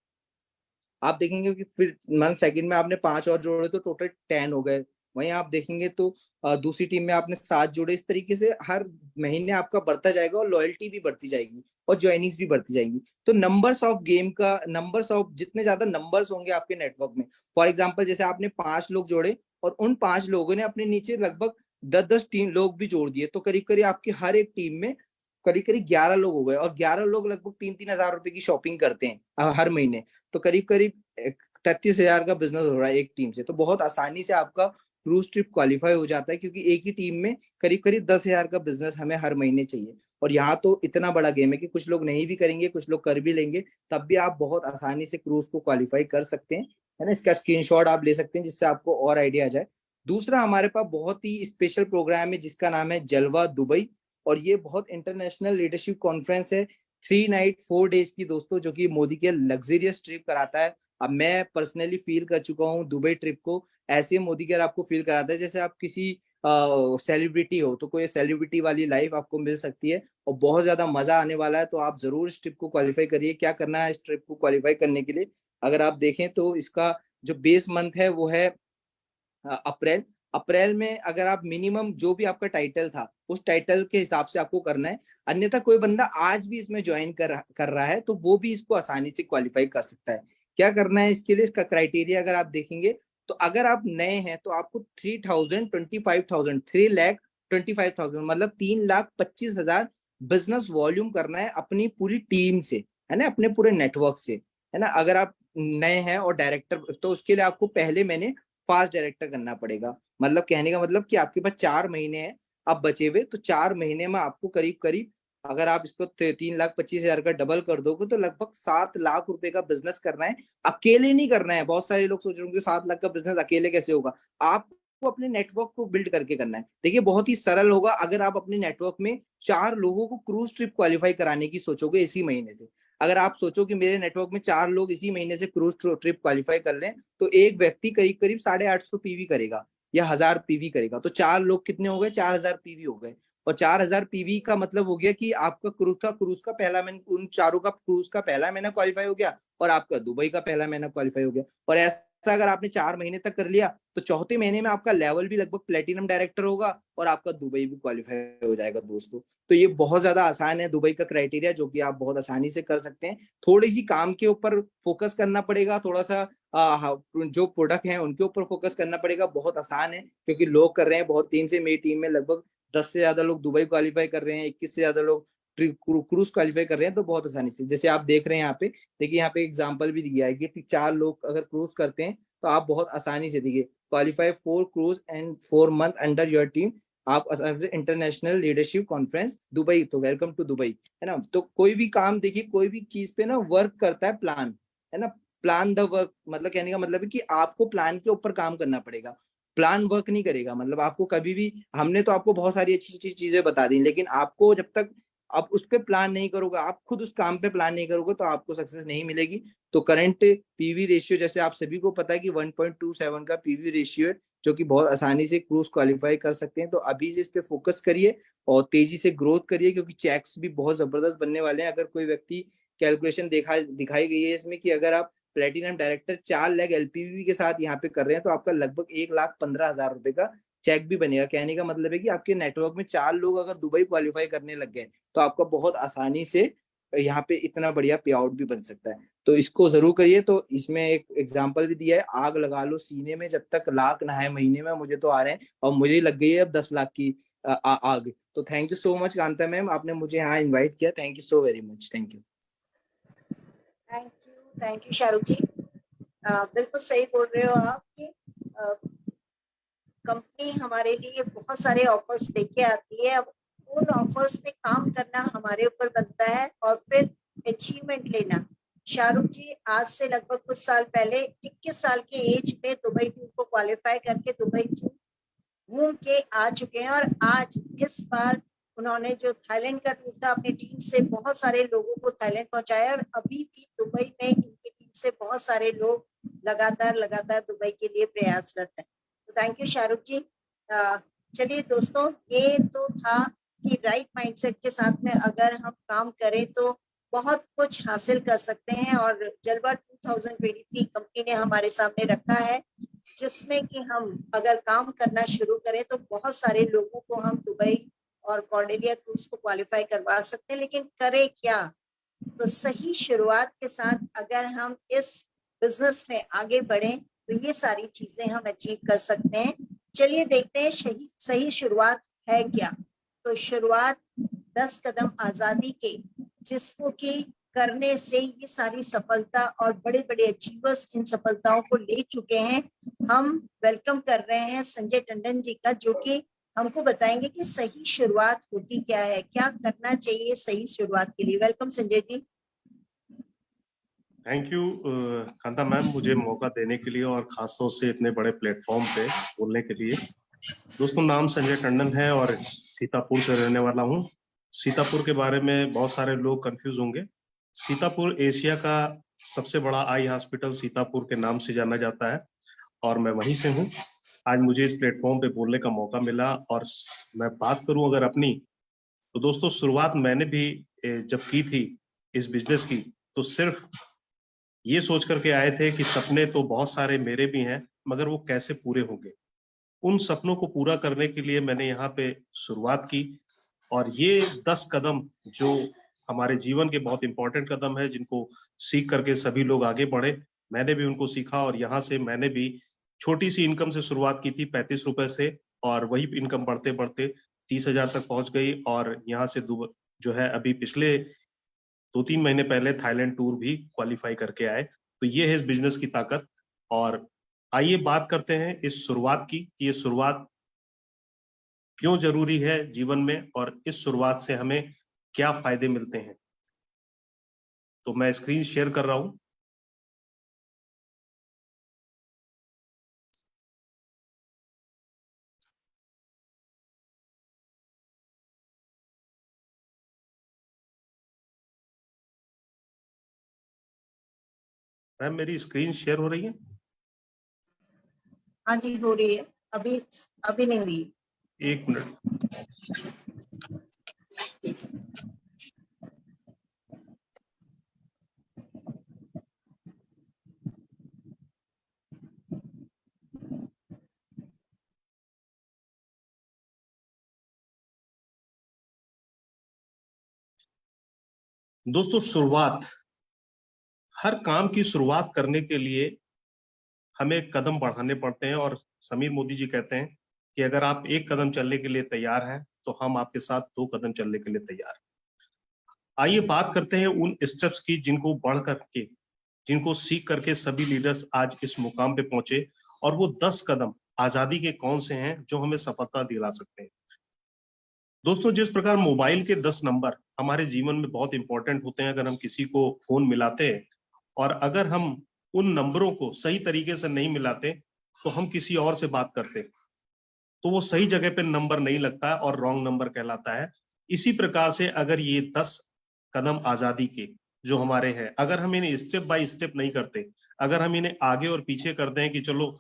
आप देखेंगे कि फिर मंथ सेकंड में आपने 5 और जोड़े तो टोटल 10 हो गए। वहीं आप देखेंगे तो दूसरी टीम में आपने 7 जोड़े। इस तरीके से हर महीने आपका बढ़ता जाएगा और लॉयल्टी भी बढ़ती जाएगी और ज्वाइनिंग्स भी बढ़ती जाएंगी। तो नंबर्स ऑफ गेम का, नंबर्स ऑफ जितने ज्यादा नंबर्स होंगे आपके नेटवर्क में, फॉर एग्जाम्पल जैसे आपने 5 लोग जोड़े और उन 5 लोगों ने अपने नीचे लगभग 10-10 टीम लोग भी जोड़ दिए, तो करीब करीब आपकी हर एक टीम में करीब करीब 11 लोग हो गए और 11 लोग लगभग 3-3 हजार रुपए की शॉपिंग करते हैं हर महीने। तो करीब करीब 33 हजार का बिजनेस हो रहा है एक टीम से। तो बहुत आसानी से आपका क्रूज ट्रिप क्वालिफाई हो जाता है, क्योंकि एक ही टीम में करीब करीब 10 हजार का बिजनेस हमें हर महीने चाहिए। और यहाँ तो इतना बड़ा गेम है कि कुछ लोग नहीं भी करेंगे, कुछ लोग कर भी लेंगे, तब भी आप बहुत आसानी से क्रूज को क्वालिफाई कर सकते हैं, है ना। इसका स्क्रीनशॉट आप ले सकते हैं जिससे आपको और आइडिया आ जाए। दूसरा हमारे पास बहुत ही स्पेशल प्रोग्राम है जिसका नाम है जलवा दुबई, और ये बहुत इंटरनेशनल लीडरशिप कॉन्फ्रेंस है, 3 नाइट 4 डेज की दोस्तों, जो कि मोदी के लग्जरियस ट्रिप कराता है। अब मैं पर्सनली फील कर चुका हूँ दुबई ट्रिप को, ऐसे मोदी केयर आपको फील कराता है जैसे आप किसी सेलिब्रिटी हो, तो कोई सेलिब्रिटी वाली लाइफ आपको मिल सकती है और बहुत ज्यादा मजा आने वाला है। तो आप जरूर इस ट्रिप को क्वालिफाई करिए। क्या करना है इस ट्रिप को क्वालिफाई करने के लिए, अगर आप देखें तो इसका जो बेस मंथ है वो है अप्रैल। अप्रैल में अगर आप मिनिमम जो भी आपका टाइटल था उस टाइटल के हिसाब से आपको करना है, अन्यथा कोई बंदा आज भी इसमें ज्वाइन कर रहा है तो वो भी इसको आसानी से क्वालिफाई कर सकता है। क्या करना है इसके लिए, इसका क्राइटेरिया अगर आप देखेंगे तो अगर आप नए हैं तो आपको 3,25,000 3,25,000 मतलब 3,25,000 बिजनेस वॉल्यूम करना है अपनी पूरी टीम से। है ना, अपने पूरे नेटवर्क से, है ना। अगर आप नए हैं और डायरेक्टर, तो उसके लिए आपको पहले मैंने फास्ट डायरेक्टर करना पड़ेगा। मतलब कहने का मतलब कि आपके पास 4 महीने हैं अब बचे हुए, तो 4 महीने में आपको करीब करीब, अगर आप इसको 3,25,000 का डबल कर दोगे तो लगभग 7 लाख रुपए का बिजनेस करना है। अकेले नहीं करना है। बहुत सारे लोग सोच रहे होंगे 7 लाख का बिजनेस अकेले कैसे होगा। आपको अपने नेटवर्क को बिल्ड करके करना है। देखिए बहुत ही सरल होगा। अगर आप अपने नेटवर्क में 4 लोगों को क्रूज ट्रिप क्वालिफाई कराने की सोचोगे इसी महीने से, अगर आप सोचो कि मेरे नेटवर्क में 4 लोग इसी महीने से क्रूज ट्रिप क्वालिफाई कर लें, तो एक व्यक्ति करीब करीब 850 पीवी करेगा या 1000 पीवी करेगा। तो 4 लोग कितने हो गए, 4000 पीवी हो गए। और 4000 पीवी का मतलब हो गया कि आपका क्रूज का पहला महीना, उन चारों का क्रूज का पहला महीना क्वालिफाई हो गया और आपका दुबई का पहला महीना क्वालिफाई हो गया। और ऐसा अगर आपने 4 महीने तक कर लिया तो चौथे महीने में आपका लेवल भी लगभग प्लेटिनम डायरेक्टर होगा और आपका दुबई भी क्वालिफाई हो जाएगा दोस्तों। तो ये बहुत ज्यादा आसान है दुबई का क्राइटेरिया, जो कि आप बहुत आसानी से कर सकते हैं। थोड़ी सी काम के ऊपर फोकस करना पड़ेगा, थोड़ा सा जो प्रोडक्ट है उनके ऊपर फोकस करना पड़ेगा। बहुत आसान है क्योंकि लोग कर रहे हैं बहुत। टीम से मेरी टीम में लगभग 10 से ज्यादा लोग दुबई क्वालिफाई कर रहे हैं, 21 से ज्यादा लोग क्रूज क्वालिफाई कर रहे हैं। तो बहुत आसानी से, जैसे आप देख रहे हैं यहाँ पे, देखिए यहाँ पे एग्जांपल भी दिया है कि 4 लोग अगर क्रूज करते हैं तो आप बहुत आसानी से, देखिए qualify 4 cruise and 4 month under your team, आप इंटरनेशनल लीडरशिप कॉन्फ्रेंस दुबई, तो वेलकम टू दुबई, है ना। तो कोई भी काम, देखिए कोई भी चीज पे ना वर्क करता है प्लान, है ना। प्लान द वर्क, मतलब कहने का मतलब है कि आपको प्लान के ऊपर काम करना पड़ेगा। प्लान वर्क नहीं करेगा। मतलब आपको कभी भी, हमने तो आपको बहुत सारी अच्छी अच्छी चीजें बता दी, लेकिन आपको जब तक आप उस पर प्लान नहीं करोगे, आप खुद उस काम पे प्लान नहीं करोगे, तो आपको सक्सेस नहीं मिलेगी। तो करंट पीवी रेशियो, जैसे आप सभी को पता है कि 1.27 का पीवी रेशियो है, जो कि बहुत आसानी से क्रूज क्वालिफाई कर सकते हैं। तो अभी से इस पे फोकस करिए और तेजी से ग्रोथ करिए, क्योंकि चेक्स भी बहुत जबरदस्त बनने वाले हैं। अगर कोई व्यक्ति, कैलकुलेशन दिखाई गई है इसमें कि अगर आप प्लेटिनम डायरेक्टर 4 लाख एलपीवी के साथ यहाँ पे कर रहे हैं, तो आपका लगभग 1,15,000 रुपए का चेक भी बनेगा। कहने का मतलब है कि आपके नेटवर्क में 4 लोग अगर दुबई क्वालिफाई करने लग गए तो आपका बहुत आसानी से यहाँ पे इतना बढ़िया पे आउट भी बन सकता है। तो इसको जरूर करिए। तो इसमें एक एग्जांपल भी दिया है, आग लगा लो सीने में जब तक लाख ना है महीने में, मुझे तो आ रहे हैं और मुझे लग गई है अब 10 लाख की आग। तो thank you so much Kanta ma'am, आपने मुझे यहाँ इन्वाइट किया। Thank you so very much. Thank you. Thank you Shahrukh ji. बिल्कुल सही बोल रहे हो आप कि कंपनी हमारे लिए बहुत सारे ऑफर्स लेके आती है। अब उन ऑफर्स पे काम करना हमारे ऊपर बनता है और फिर अचीवमेंट लेना। शाहरुख जी आज से लगभग कुछ साल पहले 21 साल की एज में दुबई टूर को क्वालिफाई करके दुबई घूम के आ चुके हैं। और आज इस बार उन्होंने जो थाईलैंड का टूर था, अपनी टीम से बहुत सारे लोगों को थाईलैंड पहुंचाया और अभी भी दुबई में इनकी टीम से बहुत सारे लोग लगातार दुबई के लिए प्रयासरत है। तो थैंक यू शाहरुख जी। चलिए दोस्तों, ये तो था कि राइट माइंडसेट के साथ में अगर हम काम करें तो बहुत कुछ हासिल कर सकते हैं। और जलवा 2023 कंपनी ने हमारे सामने रखा है, जिसमें कि हम अगर काम करना शुरू करें तो बहुत सारे लोगों को हम दुबई और कॉर्डेलिया क्रूज को क्वालिफाई करवा सकते हैं। लेकिन करें क्या? तो सही शुरुआत के साथ अगर हम इस बिजनेस में आगे बढ़े तो ये सारी चीजें हम अचीव कर सकते हैं। चलिए देखते हैं सही शुरुआत है क्या। तो शुरुआत 10 कदम आजादी के, जिसको कि करने से ये सारी सफलता और बड़े बड़े अचीवर्स इन सफलताओं को ले चुके हैं। हम वेलकम कर रहे हैं संजय टंडन जी का, जो कि हमको बताएंगे कि सही शुरुआत होती क्या है, क्या करना चाहिए सही शुरुआत के लिए। Welcome Sanjay ji. Thank you Kanta ma'am, मुझे मौका देने के लिए और खासतौर से इतने बड़े प्लेटफॉर्म पे बोलने के लिए। दोस्तों, नाम संजय टंडन है और सीतापुर से रहने वाला हूँ। सीतापुर के बारे में बहुत सारे लोग कंफ्यूज होंगे। सीतापुर एशिया का सबसे बड़ा आई हॉस्पिटल सीतापुर के नाम से जाना जाता है और मैं वहीं से हूँ। आज मुझे इस प्लेटफॉर्म पे बोलने का मौका मिला और मैं बात करूं अगर अपनी, तो दोस्तों शुरुआत मैंने भी जब की थी इस बिजनेस की, तो सिर्फ ये सोच करके आए थे कि सपने तो बहुत सारे मेरे भी हैं, मगर वो कैसे पूरे होंगे। उन सपनों को पूरा करने के लिए मैंने यहाँ पे शुरुआत की और ये 10 कदम जो हमारे जीवन के बहुत इंपॉर्टेंट कदम है, जिनको सीख करके सभी लोग आगे बढ़े, मैंने भी उनको सीखा और यहाँ से मैंने भी छोटी सी इनकम से शुरुआत की थी 35 रुपए से, और वही इनकम बढ़ते बढ़ते 30,000 तक पहुंच गई। और यहाँ से जो है अभी पिछले 2-3 महीने पहले थाईलैंड टूर भी क्वालिफाई करके आए। तो ये है इस बिजनेस की ताकत। और आइए बात करते हैं इस शुरुआत की कि ये शुरुआत क्यों जरूरी है जीवन में और इस शुरुआत से हमें क्या फायदे मिलते हैं। तो मैं स्क्रीन शेयर कर रहा हूं। मैम मेरी स्क्रीन शेयर हो रही है? हाँ जी, हो रही है। अभी अभी नहीं हुई। 1 मिनट। दोस्तों, शुरुआत, हर काम की शुरुआत करने के लिए हमें कदम बढ़ाने पड़ते हैं। और समीर मोदी जी कहते हैं कि अगर आप 1 कदम चलने के लिए तैयार हैं तो हम आपके साथ 2 कदम चलने के लिए तैयार हैं। आइए बात करते हैं उन स्टेप्स की जिनको बढ़ करके, जिनको सीख करके सभी लीडर्स आज इस मुकाम पे पहुंचे। और वो 10 कदम आजादी के कौन से हैं जो हमें सफलता दिला सकते हैं। दोस्तों, जिस प्रकार मोबाइल के 10 नंबर हमारे जीवन में बहुत इंपॉर्टेंट होते हैं, अगर हम किसी को फोन मिलाते हैं और अगर हम उन नंबरों को सही तरीके से नहीं मिलाते तो हम किसी और से बात करते तो वो सही जगह पे नंबर नहीं लगता है और रॉन्ग नंबर कहलाता है। इसी प्रकार से अगर ये 10 कदम आजादी के जो हमारे हैं, अगर हम इन्हें स्टेप बाय स्टेप नहीं करते, अगर हम इन्हें आगे और पीछे करते हैं कि चलो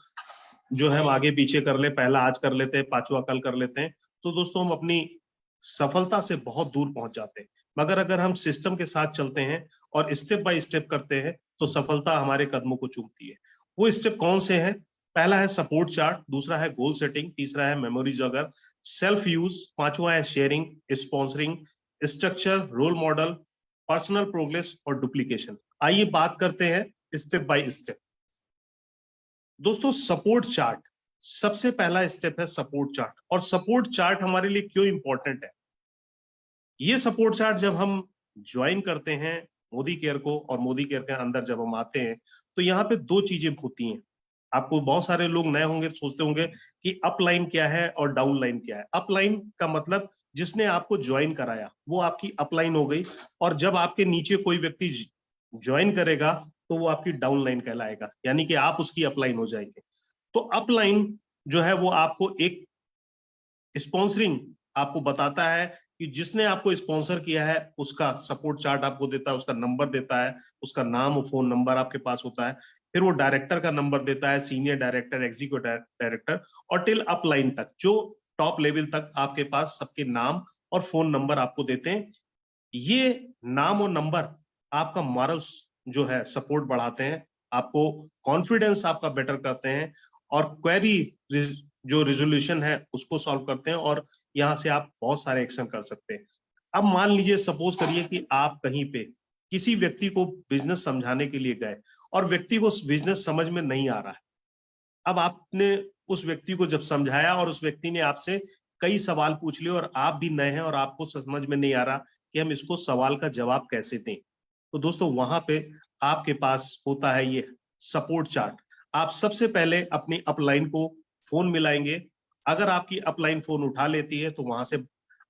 जो है हम आगे पीछे कर ले, पहला आज कर लेते हैं, पांचवा कल कर लेते हैं, तो दोस्तों हम अपनी सफलता से बहुत दूर पहुंच जाते हैं। मगर अगर हम सिस्टम के साथ चलते हैं और स्टेप बाय स्टेप करते हैं तो सफलता हमारे कदमों को चूमती है। वो स्टेप कौन से हैं? पहला है सपोर्ट चार्ट, दूसरा है गोल सेटिंग, तीसरा है मेमोरीज अगर, सेल्फ यूज, पांचवा है sharing, sponsoring, structure, role model, personal progress और डुप्लीकेशन। आइए बात करते हैं स्टेप बाय स्टेप। दोस्तों, सपोर्ट चार्ट, सबसे पहला स्टेप है सपोर्ट चार्ट। और सपोर्ट चार्ट हमारे लिए क्यों इंपॉर्टेंट है? ये सपोर्ट चार्ट जब हम ज्वाइन करते हैं मोदी केयर को और मोदी केयर के अंदर जब हम आते हैं तो यहाँ पे 2 चीजें होती हैं। आपको बहुत सारे लोग नए होंगे तो सोचते होंगे कि अप लाइन क्या है और डाउन लाइन क्या है। अप लाइन का मतलब जिसने आपको ज्वाइन कराया वो आपकी अप लाइन हो गई, और जब आपके नीचे कोई व्यक्ति ज्वाइन करेगा तो वो आपकी डाउन लाइन कहलाएगा, यानी कि आप उसकी अप लाइन हो जाएंगे। तो अप लाइन जो है वो आपको एक स्पॉन्सरिंग आपको बताता है कि जिसने आपको स्पॉन्सर किया है उसका सपोर्ट चार्ट आपको देता है, उसका नंबर देता है, उसका नाम और फोन नंबर आपके पास होता है। फिर वो डायरेक्टर का नंबर देता है, सीनियर डायरेक्टर, एग्जीक्यूटिव डायरेक्टर, और टिल अप लाइन तक, जो टॉप लेवल तक आपके पास सबके नाम और फोन नंबर आपको देते हैं। ये नाम और नंबर आपका मॉरल्स जो है सपोर्ट बढ़ाते हैं, आपको कॉन्फिडेंस आपका बेटर करते हैं, और क्वेरी जो रिजोल्यूशन है उसको सॉल्व करते हैं, और यहाँ से आप बहुत सारे एक्शन कर सकते हैं। अब मान लीजिए, सपोज करिए कि आप कहीं पे किसी व्यक्ति को बिजनेस समझाने के लिए गए और व्यक्ति को बिजनेस समझ में नहीं आ रहा है। अब आपने उस व्यक्ति को जब समझाया और उस व्यक्ति ने आपसे कई सवाल पूछ लिए और आप भी नए हैं और आपको समझ में नहीं आ रहा कि हम इसको सवाल का जवाब कैसे दें, तो दोस्तों वहां पे आपके पास होता है ये सपोर्ट चार्ट। आप सबसे पहले अपनी अपलाइन को फोन मिलाएंगे। अगर आपकी अपलाइन फोन उठा लेती है तो वहां से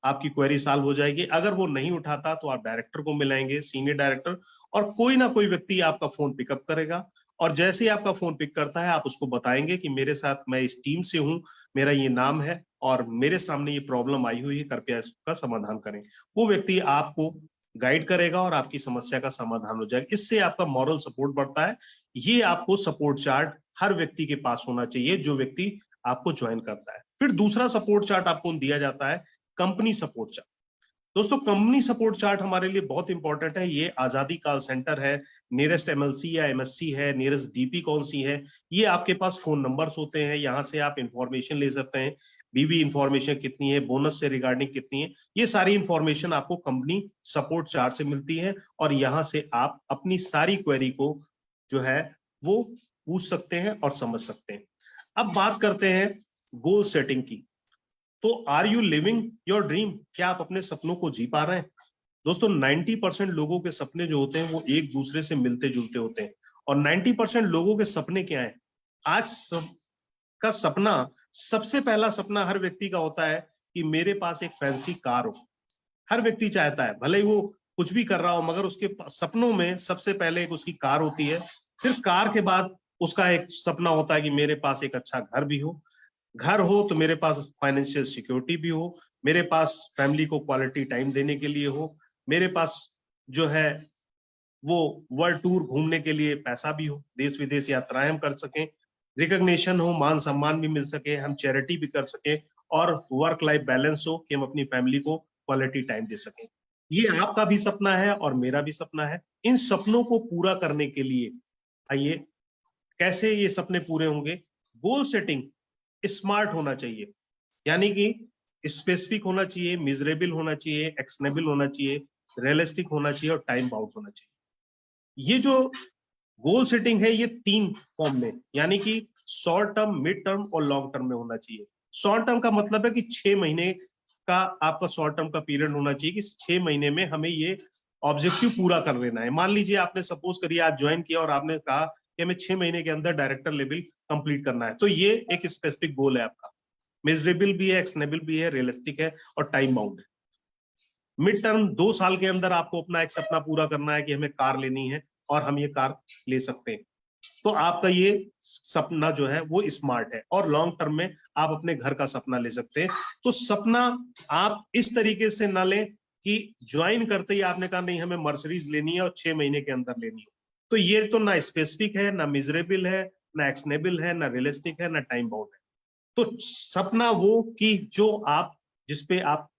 आपकी क्वेरी सॉल्व हो जाएगी। अगर वो नहीं उठाता तो आप डायरेक्टर को मिलाएंगे, सीनियर डायरेक्टर, और कोई ना कोई व्यक्ति आपका फोन पिकअप करेगा। और जैसे ही आपका फोन पिक करता है आप उसको बताएंगे कि मेरे साथ, मैं इस टीम से हूं, मेरा ये नाम है और मेरे सामने ये प्रॉब्लम आई हुई है, कृपया इसका समाधान करें। वो व्यक्ति आपको गाइड करेगा और आपकी समस्या का समाधान हो जाएगा। इससे आपका मॉरल सपोर्ट बढ़ता है। ये आपको सपोर्ट चार्ट हर व्यक्ति के पास होना चाहिए जो व्यक्ति आपको ज्वाइन करता है। फिर दूसरा सपोर्ट चार्ट आपको दिया जाता है कंपनी सपोर्ट चार्ट। दोस्तों, कंपनी सपोर्ट चार्ट हमारे लिए बहुत इंपॉर्टेंट है। ये आजादी कॉल सेंटर है, नियरेस्ट एमएलसी या एमएससी है, नियरेस्ट डीपी कौन सी है, ये आपके पास फोन नंबर्स होते हैं। यहाँ से आप इंफॉर्मेशन ले सकते हैं, बीवी इंफॉर्मेशन कितनी है, बोनस से रिगार्डिंग कितनी है, ये सारी इंफॉर्मेशन आपको कंपनी सपोर्ट चार्ट से मिलती है। और यहाँ से आप अपनी सारी क्वेरी को जो है वो पूछ सकते हैं और समझ सकते हैं। अब बात करते हैं गोल सेटिंग की। तो are you living your dream? क्या आप अपने सपनों को जी पा रहे हैं? दोस्तों 90% लोगों के सपने जो होते हैं वो एक दूसरे से मिलते जुलते होते हैं, और 90% लोगों के सपने क्या है? आज का सपना, सबसे पहला सपना हर व्यक्ति का होता है कि मेरे पास एक फैंसी कार हो। हर व्यक्ति चाहता है, भले ही वो कुछ भी कर रहा हो, मगर उसके सपनों में सबसे पहले एक उसकी कार होती है। फिर कार के बाद उसका एक सपना होता है कि मेरे पास एक अच्छा घर भी हो, घर हो तो मेरे पास फाइनेंशियल सिक्योरिटी भी हो, मेरे पास फैमिली को क्वालिटी टाइम देने के लिए हो, मेरे पास जो है वो वर्ल्ड टूर घूमने के लिए पैसा भी हो, देश विदेश यात्राएं हम कर सकें, रिकॉग्निशन हो, मान सम्मान भी मिल सके, हम चैरिटी भी कर सके, और वर्क लाइफ बैलेंस हो कि हम अपनी फैमिली को क्वालिटी टाइम दे सकें। ये आपका भी सपना है और मेरा भी सपना है। इन सपनों को पूरा करने के लिए आइए, कैसे ये सपने पूरे होंगे? गोल सेटिंग स्मार्ट होना चाहिए, यानी कि स्पेसिफिक होना चाहिए, मिजरेबल होना चाहिए, एक्शनेबल होना चाहिए, रियलिस्टिक होना चाहिए और टाइम बाउंड होना चाहिए। ये जो गोल सेटिंग है ये 3 फॉर्म में, यानी कि शॉर्ट टर्म, मिड टर्म और लॉन्ग टर्म में होना चाहिए। शॉर्ट टर्म का मतलब है कि 6 महीने का आपका शॉर्ट टर्म का पीरियड होना चाहिए कि 6 महीने में हमें ये ऑब्जेक्टिव पूरा कर लेना है। मान लीजिए आपने सपोज करिए आज ज्वाइन किया और आपने कहा कि हमें 6 महीने के अंदर डायरेक्टर लेवल कंप्लीट करना है, तो ये एक स्पेसिफिक गोल है आपका, मेजरेबल भी है, एक्शनेबल भी है, रियलिस्टिक है और टाइम बाउंड है। मिड टर्म 2 साल के अंदर आपको अपना एक सपना पूरा करना है कि हमें कार लेनी है और हम ये कार ले सकते हैं, तो आपका ये सपना जो है वो स्मार्ट है। और लॉन्ग टर्म में आप अपने घर का सपना ले सकते हैं। तो सपना आप इस तरीके से ना लें कि ज्वाइन करते ही आपने कहा नहीं हमें मर्सिडीज लेनी है और 6 महीने के अंदर लेनी है, तो ये तो ना स्पेसिफिक है, ना मिजरेबल है, ना एक्शनेबल है, ना रियलिस्टिक है, ना टाइम बाउंड है। तो सपना वो कि जो आप, जिसपे आप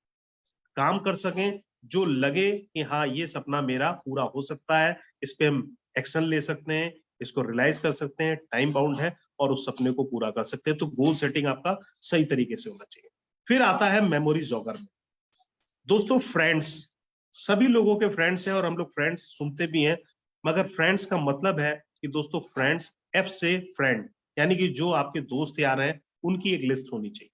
काम कर सकें, जो लगे कि हाँ ये सपना मेरा पूरा हो सकता है, इस पे हम एक्शन ले सकते हैं, इसको रियलाइज कर सकते हैं, टाइम बाउंड है और उस सपने को पूरा कर सकते हैं। तो गोल सेटिंग आपका सही तरीके से होना चाहिए। फिर आता है मेमोरी जॉगर में। दोस्तों फ्रेंड्स, सभी लोगों के फ्रेंड्स हैं और हम लोग फ्रेंड्स सुनते भी हैं, मगर फ्रेंड्स का मतलब है कि दोस्तों फ्रेंड्स, एफ से फ्रेंड, यानी कि जो आपके दोस्त यार हैं उनकी एक लिस्ट होनी चाहिए।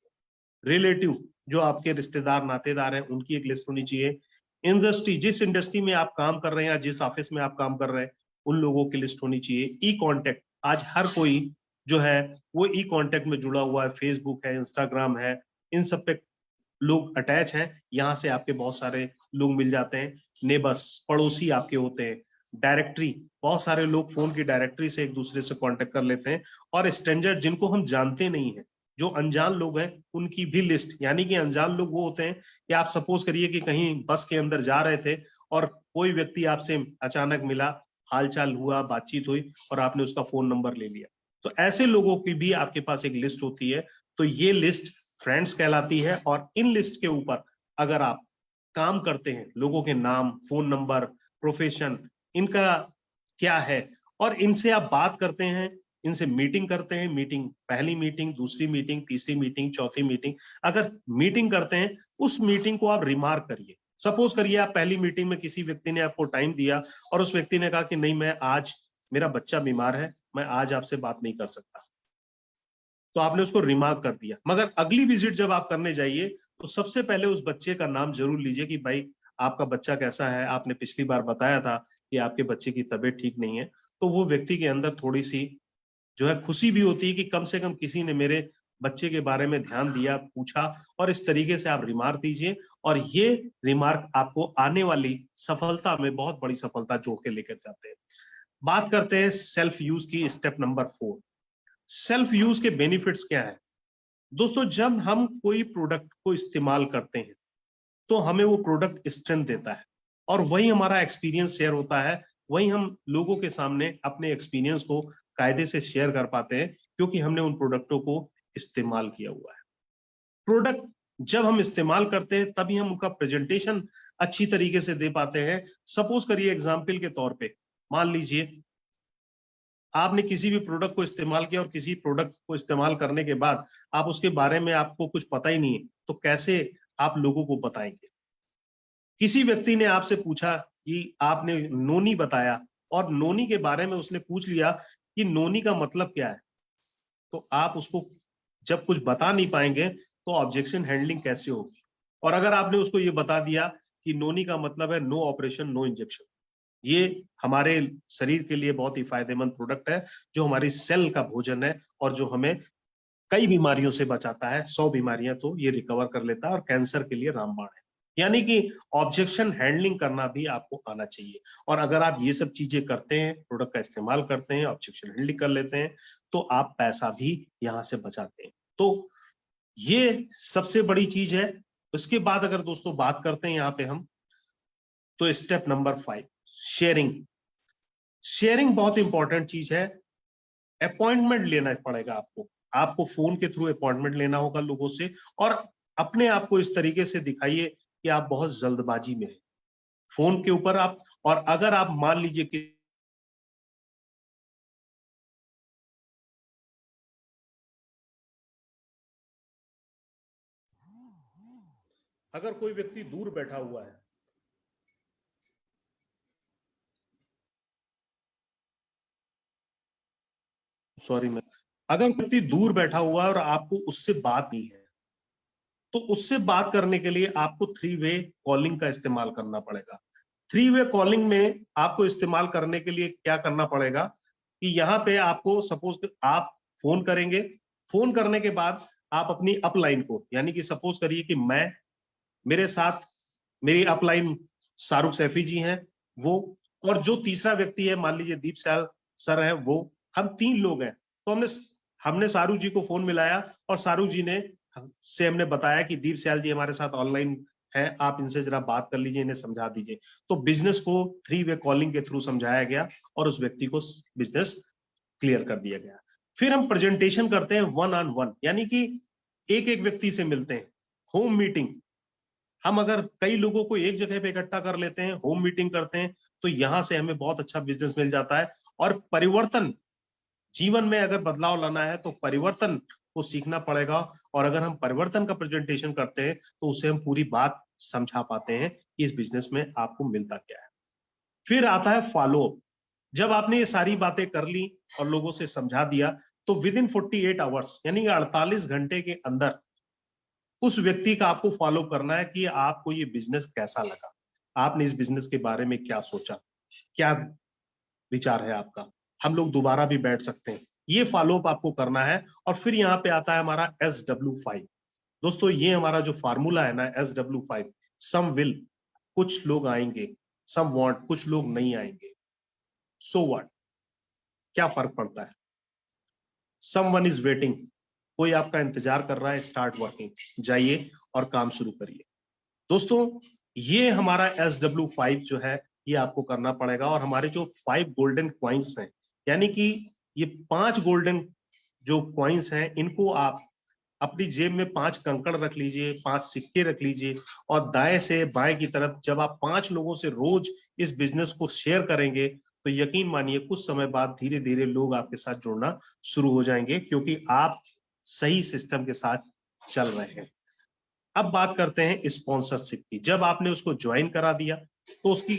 रिलेटिव, जो आपके रिश्तेदार नातेदार हैं उनकी एक लिस्ट होनी चाहिए। इंडस्ट्री, जिस इंडस्ट्री में आप काम कर रहे हैं या जिस ऑफिस में आप काम कर रहे हैं उन लोगों की लिस्ट होनी चाहिए। ई कॉन्टेक्ट, आज हर कोई जो है वो ई कॉन्टेक्ट में जुड़ा हुआ है, फेसबुक है, इंस्टाग्राम है, इन सब पे लोग अटैच हैं, यहाँ से आपके बहुत सारे लोग मिल जाते हैं। नेबर्स, पड़ोसी आपके होते हैं। डायरेक्टरी, बहुत सारे लोग फोन की डायरेक्टरी से एक दूसरे से कांटेक्ट कर लेते हैं। और स्ट्रेंजर, जिनको हम जानते नहीं है, जो अनजान लोग हैं उनकी भी लिस्ट, यानी कि अनजान लोग वो होते हैं कि आप सपोज करिए कि कहीं बस के अंदर जा रहे थे और कोई व्यक्ति आपसे अचानक मिला, हालचाल हुआ, बातचीत हुई और आपने उसका फोन नंबर ले लिया, तो ऐसे लोगों की भी आपके पास एक लिस्ट होती है। तो ये लिस्ट फ्रेंड्स कहलाती है। और इन लिस्ट के ऊपर अगर आप काम करते हैं, लोगों के नाम, फोन नंबर, प्रोफेशन, इनका क्या है, और इनसे आप बात करते हैं, इनसे मीटिंग करते हैं, मीटिंग, पहली मीटिंग, दूसरी मीटिंग, तीसरी मीटिंग, चौथी मीटिंग, अगर मीटिंग करते हैं उस मीटिंग को आप रिमार्क करिए। सपोज करिए आप पहली मीटिंग में किसी व्यक्ति ने आपको टाइम दिया और उस व्यक्ति ने कहा कि नहीं, मैं आज, मेरा बच्चा बीमार है, मैं आज आपसे बात नहीं कर सकता, तो आपने उसको रिमार्क कर दिया। मगर अगली विजिट जब आप करने जाइए तो सबसे पहले उस बच्चे का नाम जरूर लीजिए कि भाई आपका बच्चा कैसा है, आपने पिछली बार बताया था कि आपके बच्चे की तबीयत ठीक नहीं है। तो वो व्यक्ति के अंदर थोड़ी सी जो है खुशी भी होती है कि कम से कम किसी ने मेरे बच्चे के बारे में ध्यान दिया, पूछा, और इस तरीके से आप रिमार्क दीजिए। और ये रिमार्क आपको आने वाली सफलता में बहुत बड़ी सफलता जोड़ के लेकर जाते हैं। बात करते हैं सेल्फ यूज की, स्टेप नंबर 4। सेल्फ यूज के बेनिफिट्स क्या है? दोस्तों, जब हम कोई प्रोडक्ट को इस्तेमाल करते हैं तो हमें वो प्रोडक्ट स्ट्रेंथ देता है और वही हमारा एक्सपीरियंस शेयर होता है, वही हम लोगों के सामने अपने एक्सपीरियंस को कायदे से शेयर कर पाते हैं, क्योंकि हमने उन प्रोडक्टों को इस्तेमाल किया हुआ है। प्रोडक्ट जब हम इस्तेमाल करते हैं तभी हम उनका प्रेजेंटेशन अच्छी तरीके से दे पाते हैं। सपोज करिए एग्जाम्पल के तौर पे, मान लीजिए आपने किसी भी प्रोडक्ट को इस्तेमाल किया और किसी प्रोडक्ट को इस्तेमाल करने के बाद आप उसके बारे में आपको कुछ पता ही नहीं है, तो कैसे आप लोगों को बताएंगे? किसी व्यक्ति ने आपसे पूछा कि आपने नोनी बताया और नोनी के बारे में उसने पूछ लिया कि नोनी का मतलब क्या है, तो आप उसको जब कुछ बता नहीं पाएंगे तो ऑब्जेक्शन हैंडलिंग कैसे होगी? और अगर आपने उसको ये बता दिया कि नोनी का मतलब है नो ऑपरेशन नो इंजेक्शन। ये हमारे शरीर के लिए बहुत ही फायदेमंद प्रोडक्ट है, जो हमारी सेल का भोजन है और जो हमें कई बीमारियों से बचाता है। 100 बीमारियां तो ये रिकवर कर लेता है और कैंसर के लिए रामबाण है। यानी कि ऑब्जेक्शन हैंडलिंग करना भी आपको आना चाहिए। और अगर आप ये सब चीजें करते हैं, प्रोडक्ट का इस्तेमाल करते हैं, ऑब्जेक्शन हैंडलिंग कर लेते हैं, तो आप पैसा भी यहां से बचाते हैं। तो ये सबसे बड़ी चीज है। उसके बाद अगर दोस्तों बात करते हैं यहाँ पे हम, तो स्टेप नंबर 5 शेयरिंग। शेयरिंग बहुत इंपॉर्टेंट चीज है। अपॉइंटमेंट लेना पड़ेगा आपको। आपको फोन के थ्रू अपॉइंटमेंट लेना होगा लोगों से, और अपने आप को इस तरीके से दिखाइए कि आप बहुत जल्दबाजी में हैं फोन के ऊपर आप। और अगर आप मान लीजिए कि अगर कोई व्यक्ति दूर बैठा हुआ है, सॉरी मैं, अगर व्यक्ति दूर बैठा हुआ है और आपको उससे बात नहीं है, तो उससे बात करने के लिए आपको 3 वे कॉलिंग का इस्तेमाल करना पड़ेगा। 3 वे कॉलिंग में आपको इस्तेमाल करने के लिए क्या करना पड़ेगा कि यहाँ पे आपको सपोज आप फोन करेंगे, फोन करने के बाद आप अपनी अपलाइन को, यानी कि सपोज करिए कि मैं, मेरे साथ मेरी अपलाइन शाहरुख सैफी जी हैं वो, और जो तीसरा व्यक्ति है मान लीजिए दीप सैल सर है वो, हम 3 लोग हैं। तो हमने शाहरुख जी को फोन मिलाया और शाहरुख जी ने से हमने बताया कि दीप सैल जी हमारे साथ ऑनलाइन है, आप इनसे जरा बात कर लीजिए, इन्हें समझा दीजिए। तो बिजनेस को 3 वे कॉलिंग के थ्रू समझाया गया और उस व्यक्ति को बिजनेस क्लियर कर दिया गया। फिर हम प्रेजेंटेशन करते हैं 1 on 1, यानी कि एक एक व्यक्ति से मिलते हैं। होम मीटिंग, हम अगर कई लोगों को एक जगह पे इकट्ठा कर लेते हैं, होम मीटिंग करते हैं, तो यहां से हमें बहुत अच्छा बिजनेस मिल जाता है। और परिवर्तन, जीवन में अगर बदलाव लाना है तो परिवर्तन को सीखना पड़ेगा। और अगर हम परिवर्तन का प्रेजेंटेशन करते हैं तो उसे हम पूरी बात समझा पाते हैं कि इस बिजनेस में आपको मिलता क्या है। फिर आता है फॉलो अप। जब आपने ये सारी बातें कर ली और लोगों से समझा दिया, तो विद इन 48 आवर्स, यानी 48 घंटे के अंदर उस व्यक्ति का आपको फॉलो करना है कि आपको ये बिजनेस कैसा लगा, आपने इस बिजनेस के बारे में क्या सोचा, क्या विचार है आपका, हम लोग दोबारा भी बैठ सकते हैं। ये फॉलो अप आपको करना है। और फिर यहाँ पे आता है हमारा SW5। दोस्तों ये हमारा जो फार्मूला है ना SW5, सम विल, कुछ लोग आएंगे, सम वांट, कुछ लोग नहीं आएंगे, सो व्हाट, क्या फर्क पड़ता है। समवन इज वेटिंग, कोई आपका इंतजार कर रहा है, स्टार्ट वर्किंग, जाइए और काम शुरू करिए। दोस्तों ये हमारा SW5 जो है ये आपको करना पड़ेगा। और हमारे जो 5 गोल्डन क्वाइंस हैं, यानी कि ये 5 गोल्डन जो क्वाइंस हैं, इनको आप अपनी जेब में 5 कंकड़ रख लीजिए, 5 सिक्के रख लीजिए, और दाएं से बाएं की तरफ जब आप 5 लोगों से रोज इस बिजनेस को शेयर करेंगे, तो यकीन मानिए कुछ समय बाद धीरे धीरे लोग आपके साथ जुड़ना शुरू हो जाएंगे, क्योंकि आप सही सिस्टम के साथ चल रहे हैं। अब बात करते हैं स्पॉन्सरशिप की। जब आपने उसको ज्वाइन करा दिया तो उसकी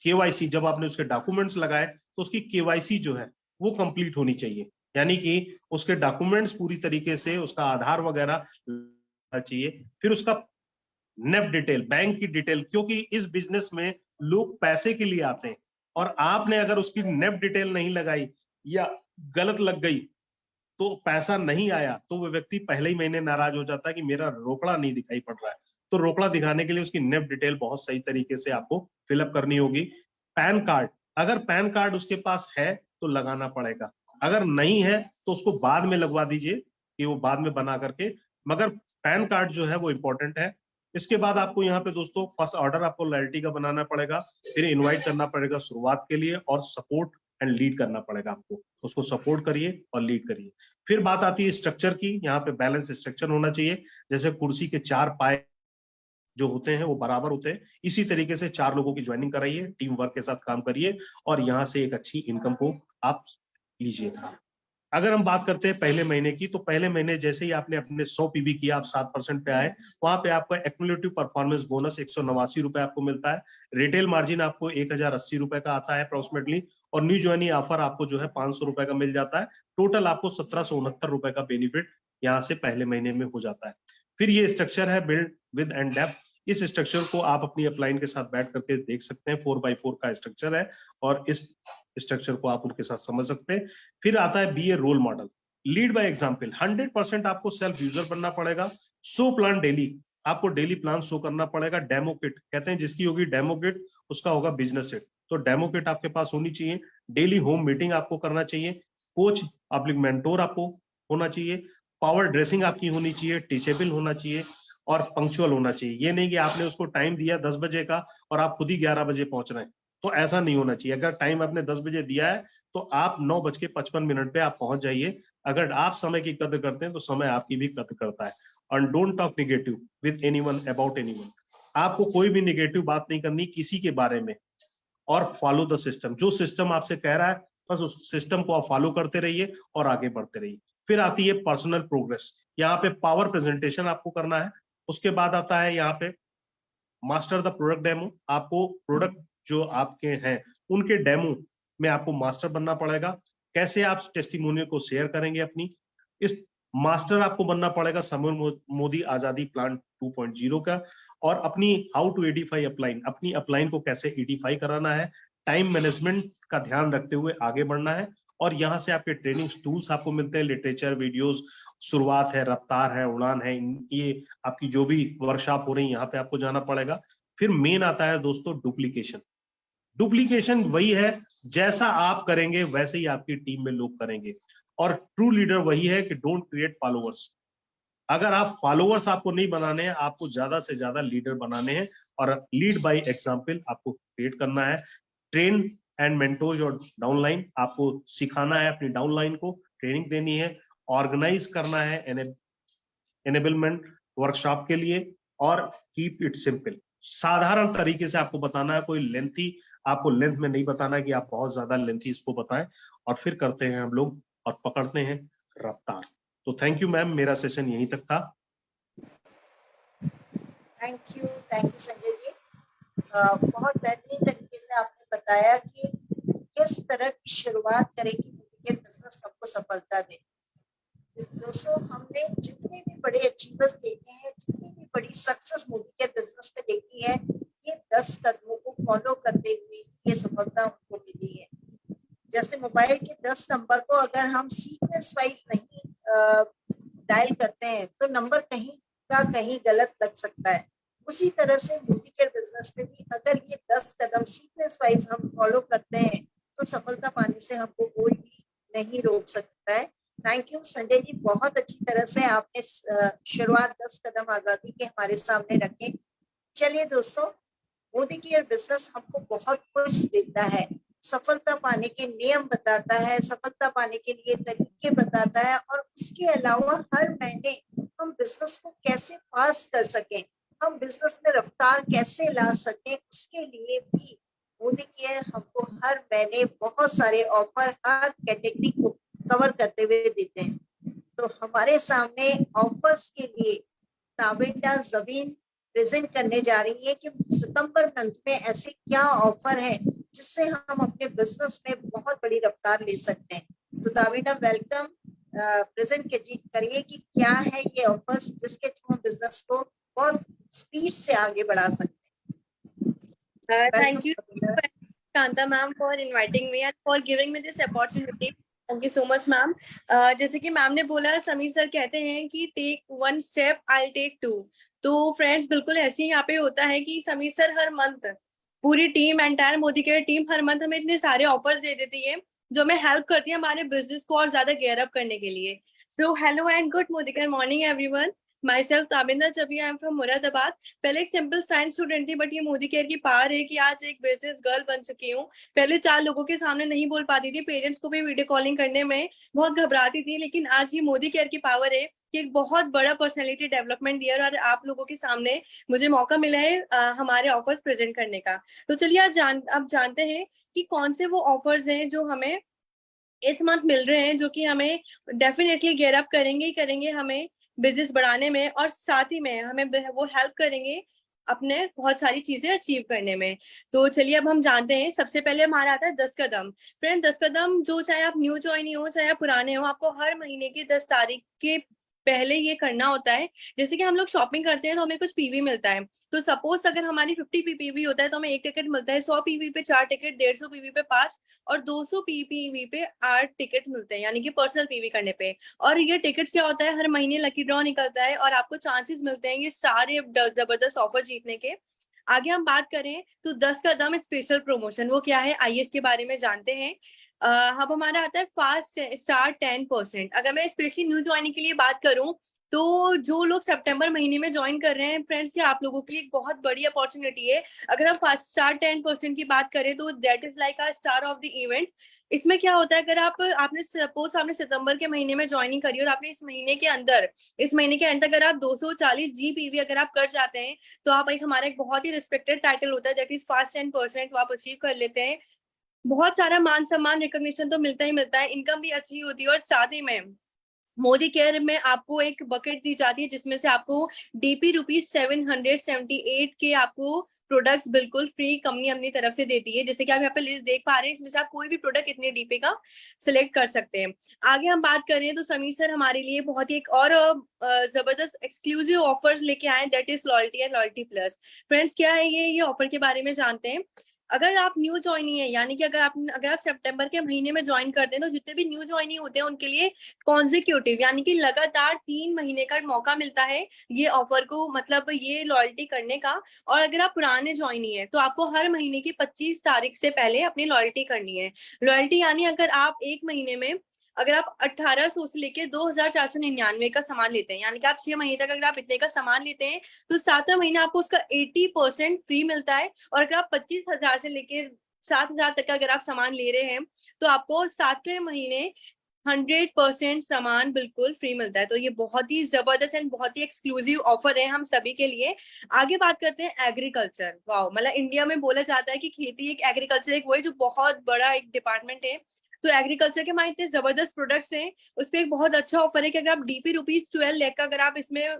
केवाईसी, जब आपने उसके डॉक्यूमेंट्स लगाए तो उसकी केवाईसी जो है वो कंप्लीट होनी चाहिए, यानी कि उसके डॉक्यूमेंट्स पूरी तरीके से, उसका आधार वगैरह चाहिए। फिर उसका नेफ्ट डिटेल, बैंक की डिटेल, क्योंकि इस बिजनेस में लोग पैसे के लिए आते हैं, और आपने अगर उसकी नेफ्ट डिटेल नहीं लगाई या गलत लग गई तो पैसा नहीं आया, तो वो व्यक्ति पहले ही महीने नाराज हो जाता है कि मेरा रोकड़ा नहीं दिखाई पड़ रहा है। तो रोकड़ा दिखाने के लिए उसकी नेफ्ट डिटेल बहुत सही तरीके से आपको फिलअप करनी होगी। पैन कार्ड, अगर पैन कार्ड उसके पास है तो लगाना पड़ेगा, अगर नहीं है तो उसको बाद में लगवा दीजिए कि वो बाद में बना करके, मगर पैन कार्ड जो है वो इंपॉर्टेंट है। इसके बाद आपको यहाँ पे दोस्तों फर्स्ट ऑर्डर आपको लॉयल्टी का बनाना पड़ेगा, फिर इनवाइट करना पड़ेगा शुरुआत के लिए, और सपोर्ट एंड लीड करना पड़ेगा आपको। उसको सपोर्ट करिए और लीड करिए। फिर बात आती है स्ट्रक्चर की। यहाँ पे बैलेंस स्ट्रक्चर होना चाहिए, जैसे कुर्सी के 4 पाए जो होते हैं वो बराबर होते हैं, इसी तरीके से 4 लोगों की ज्वाइनिंग कराइए, टीम वर्क के साथ काम करिए, और यहाँ से एक अच्छी इनकम को आप लीजिए। अगर हम बात करते हैं पहले महीने की, तो पहले महीने जैसे ही आपने अपने 100 पीबी किया, आप 7% पे आए, वहां पे आपका एक्युमुलेटिव परफॉर्मेंस बोनस 189 रुपए आपको मिलता है। रिटेल मार्जिन आपको 1080 रुपए का आता है अप्रोक्सीमेटली, और न्यू ज्वाइनिंग ऑफर आपको जो है 500 रुपए का मिल जाता है। टोटल आपको 1769 रुपए का बेनिफिट यहाँ से पहले महीने में हो जाता है। फिर ये स्ट्रक्चर है बिल्ड विद एंड डेप्थ, इस स्ट्रक्चर को आप अपनी अपलाइन के साथ बैठ करके देख सकते हैं। 4x4 का स्ट्रक्चर है और इस स्ट्रक्चर को आप उनके साथ समझ सकते हैं। फिर आता है be a role model, lead by example. 100% आपको सेल्फ यूजर बनना पड़ेगा। शो प्लान डेली, आपको डेली प्लान शो करना पड़ेगा। डेमो किट कहते हैं, जिसकी होगी डेमो किट उसका होगा बिजनेस सेट। तो डेमो किट आपके पास होनी चाहिए। डेली होम मीटिंग आपको करना चाहिए। कोच पब्लिक मेंटोर आपको होना चाहिए। पावर ड्रेसिंग आपकी होनी चाहिए। टीचेबल होना चाहिए और पंक्चुअल होना चाहिए। ये नहीं कि आपने उसको टाइम दिया 10 बजे का और आप खुद ही 11 बजे पहुंच रहे हैं, तो ऐसा नहीं होना चाहिए। अगर टाइम आपने 10 बजे दिया है तो आप 9:55 पे आप पहुंच जाइए। अगर आप समय की कदर करते हैं तो समय आपकी भी कदर करता है। और don't talk negative with anyone about anyone. आपको कोई भी नेगेटिव बात नहीं करनी किसी के बारे में। और फॉलो द सिस्टम, जो सिस्टम आपसे कह रहा है बस उस सिस्टम को आप फॉलो करते रहिए और आगे बढ़ते रहिए। फिर आती है पर्सनल प्रोग्रेस। यहाँ पे पावर प्रेजेंटेशन आपको करना है। उसके बाद आता है यहाँ पे मास्टर द प्रोडक्ट डेमो। आपको प्रोडक्ट जो आपके हैं उनके डेमो में आपको मास्टर बनना पड़ेगा। कैसे आप टेस्टिमोनियल को शेयर करेंगे अपनी, इस मास्टर आपको बनना पड़ेगा समूह मोदी आजादी प्लान 2.0 का। और अपनी हाउ टू एडिफाई अपलाइन, अपनी अपलाइन को कैसे एडिफाई कराना है, टाइम मैनेजमेंट का ध्यान रखते हुए आगे बढ़ना है। और यहाँ से आपके ट्रेनिंग टूल्स आपको मिलते हैं, लिटरेचर, वीडियोस, शुरुआत है, रफ्तार है, उड़ान है, ये आपकी जो भी वर्कशॉप हो रही है यहाँ पे आपको जाना पड़ेगा। फिर मेन आता है दोस्तों डुप्लीकेशन। डुप्लीकेशन वही है, जैसा आप करेंगे वैसे ही आपकी टीम में लोग करेंगे। और ट्रू लीडर वही है कि डोंट क्रिएट फॉलोअर्स। अगर आप फॉलोअर्स आपको नहीं बनाने हैं, आपको ज्यादा से ज्यादा लीडर बनाने हैं। और लीड बाय एग्जाम्पल आपको क्रिएट करना है। Train and mentor your downline, आपको सिखाना है अपनी डाउनलाइन को, ट्रेनिंग देनी है। ऑर्गेनाइज करना है एनेबलमेंट वर्कशॉप के लिए। और कीप इट सिंपल, साधारण तरीके से आपको बताना है। कोई लेंथी आपको लेंथ में नहीं बताना है कि आप बहुत ज्यादा लेंथी इसको बताएं। और फिर करते हैं हम लोग और पकड़ते हैं रफ्तार। तो थैंक यू मैम, मेरा सेशन यहीं तक था। Thank you Sanjay ji. बहुत बेहतरीन तरीके से आपने बताया कि किस तरह की शुरुआत करें कि बिजनेस सबको सफलता दे। दोस्तों, हमने जितने भी बड़े अचीवर्स देखे हैं, जितनी भी बड़ी सक्सेस मोदी के बिजनेस में देखी है, ये 10 कदमों को फॉलो करते हुए ये सफलता उनको मिली है। जैसे मोबाइल के 10 नंबर को अगर हम सीक्वेंस वाइज नहीं डायल करते हैं तो नंबर कहीं का कहीं गलत लग सकता है। उसी तरह से मोदी केयर बिजनेस में भी अगर ये 10 कदम सीक्वेंस वाइज हम फॉलो करते हैं तो सफलता पाने से हमको कोई भी नहीं रोक सकता है। थैंक यू संजय जी, बहुत अच्छी तरह से आपने शुरुआत 10 कदम आजादी के हमारे सामने रखे। चलिए दोस्तों, मोदी केयर बिजनेस हमको बहुत कुछ देता है, सफलता पाने के नियम बताता है, सफलता पाने के लिए तरीके बताता है, और उसके अलावा हर महीने हम बिजनेस को कैसे पास कर सकें, हम बिजनेस में रफ्तार कैसे ला सकें, उसके लिए भी मोदी केयर हमको हर महीने बहुत सारे ऑफर हर कैटेगरी को कवर करते हुए देते हैं। तो हमारे सामने ऑफर्स के लिए ताबिंदा जबीन प्रेजेंट करने जा रही है कि सितंबर मंथ में ऐसे क्या ऑफर है जिससे हम अपने बिजनेस में बहुत बड़ी रफ्तार ले सकते हैं। तो ताबिंदा, वेलकम, प्रेजेंट करिए कि क्या है ये ऑफर्स जिसके थ्रू हम बिजनेस को बहुत स्पीड से आगे बढ़ा सकते हैं। Thank you, Kanta ma'am, for inviting me and for giving me this opportunity. Thank you so much, ma'am. जैसे कि मैम ने बोला, समीर सर कहते हैं कि take one step, I'll take two. तो फ्रेंड्स, बिल्कुल ऐसे ही यहाँ पे होता है कि समीर सर हर मंथ पूरी team, entire Modicare team हर मंथ हमें इतने सारे ऑफर्स दे देती है जो हमें हेल्प करती है हमारे बिजनेस को और ज्यादा गेयर अप करने के लिए। So hello and good Modi care morning everyone. Myself Tabinder Chabi, I am from Moradabad. पहले एक सिंपल साइंस स्टूडेंट थी, बट ये मोदी केयर की पावर है कि आज एक बिजनेस गर्ल बन चुकी हूँ। पहले 4 लोगों के सामने नहीं बोल पाती थी, पेरेंट्स को भी वीडियो कॉलिंग करने में बहुत घबराती थी, लेकिन आज ये मोदी केयर की पावर है कि एक बहुत बड़ा पर्सनैलिटी डेवलपमेंट दिया और आप लोगों के सामने मुझे मौका मिला है हमारे ऑफर्स प्रेजेंट करने का। तो चलिए अब जानते हैं कि कौन से वो ऑफर्स हैं जो हमें इस मंथ मिल रहे हैं, जो कि हमें डेफिनेटली गेयर अप करेंगे हमें बिजनेस बढ़ाने में, और साथ ही में हमें वो हेल्प करेंगे अपने बहुत सारी चीजें अचीव करने में। तो चलिए अब हम जानते हैं। सबसे पहले हमारा आता है 10 कदम। फ्रेंड, 10 कदम जो, चाहे आप न्यू ज्वाइन हो चाहे आप पुराने हो, आपको हर महीने की 10 तारीख के पहले ये करना होता है। जैसे कि हम लोग शॉपिंग करते हैं तो हमें कुछ पीवी मिलता है, तो सपोज अगर हमारी 50 पीपीवी होता है तो हमें 1 टिकट मिलता है, 100 पीवी पे 4 टिकट, 150 पीवी पे 5 और 200 पीपीवी पे 8 टिकट मिलते हैं, यानी कि पर्सनल पीवी करने पे। और ये टिकट्स क्या होता है, हर महीने लकी ड्रॉ निकलता है और आपको चांसेस मिलते हैं ये सारे जबरदस्त ऑफर जीतने के। आगे हम बात करें तो 10 का दम स्पेशल प्रमोशन, वो क्या है आइए इसके बारे में जानते हैं। अब हमारा आता है फास्ट स्टार्ट 10%। अगर मैं स्पेशली न्यू ज्वाइनिंग के लिए बात करूं तो जो लोग सितंबर महीने में ज्वाइन कर रहे हैं फ्रेंड्स, ये आप लोगों के लिए एक बहुत बड़ी अपॉर्चुनिटी है। अगर हम फास्ट स्टार्ट 10% की बात करें तो that is like a star of the event. इसमें क्या होता है, अगर आपने सपोज आपने सितंबर के महीने में ज्वाइनिंग करी और आपने इस महीने के एंड तक अगर आप 240 जीपीवी अगर आप कर जाते हैं तो आप एक हमारा एक बहुत ही रिस्पेक्टेड टाइटल होता है दैट इज फास्ट 10%, वो आप अचीव कर लेते हैं। बहुत सारा मान सम्मान रिकॉग्निशन तो मिलता ही मिलता है, इनकम भी अच्छी होती है और साथ ही में मोदी केयर में आपको एक बकेट दी जाती है जिसमें से आपको डीपी ₹778 के आपको प्रोडक्ट्स बिल्कुल फ्री कंपनी अपनी तरफ से देती है। जैसे कि आप यहाँ पे लिस्ट देख पा रहे हैं, इसमें से आप कोई भी प्रोडक्ट इतने डीपी का सिलेक्ट कर सकते हैं। आगे हम बात करें तो समीर सर हमारे लिए बहुत ही एक और जबरदस्त एक्सक्लूसिव ऑफर लेके आए, that is loyalty and loyalty plus. Friends क्या है ये ऑफर के बारे में जानते हैं। अगर आप न्यू ज्वाइनी है, यानी कि अगर आप सितंबर के महीने में ज्वाइन करते हैं तो जितने भी न्यू ज्वाइनी होते हैं उनके लिए कॉन्जिक्यूटिव यानी कि लगातार 3 महीने का मौका मिलता है ये ऑफर को, मतलब ये लॉयल्टी करने का। और अगर आप पुराने ज्वाइनी है तो आपको हर महीने की 25 तारीख से पहले अपनी लॉयल्टी करनी है। लॉयल्टी यानी अगर आप एक महीने में अगर आप 1800 से लेके 2499 का सामान लेते हैं, यानी कि आप 6 महीने तक अगर आप इतने का सामान लेते हैं तो 7वें महीने आपको उसका 80% फ्री मिलता है। और अगर आप 25,000 से लेके 7,000 तक का अगर आप सामान ले रहे हैं तो आपको 7वें महीने 100% सामान बिल्कुल फ्री मिलता है। तो ये बहुत ही जबरदस्त एंड बहुत ही एक्सक्लूसिव ऑफर है हम सभी के लिए। आगे बात करते हैं एग्रीकल्चर। वाओ, मतलब इंडिया में बोला जाता है कि खेती एक एग्रीकल्चर एक वो है जो बहुत बड़ा एक डिपार्टमेंट है। तो एग्रीकल्चर के हमारे इतने जबरदस्त प्रोडक्ट्स हैं, उस पर एक बहुत अच्छा ऑफर है कि अगर आप डीपी ₹12 लाख का अगर आप इसमें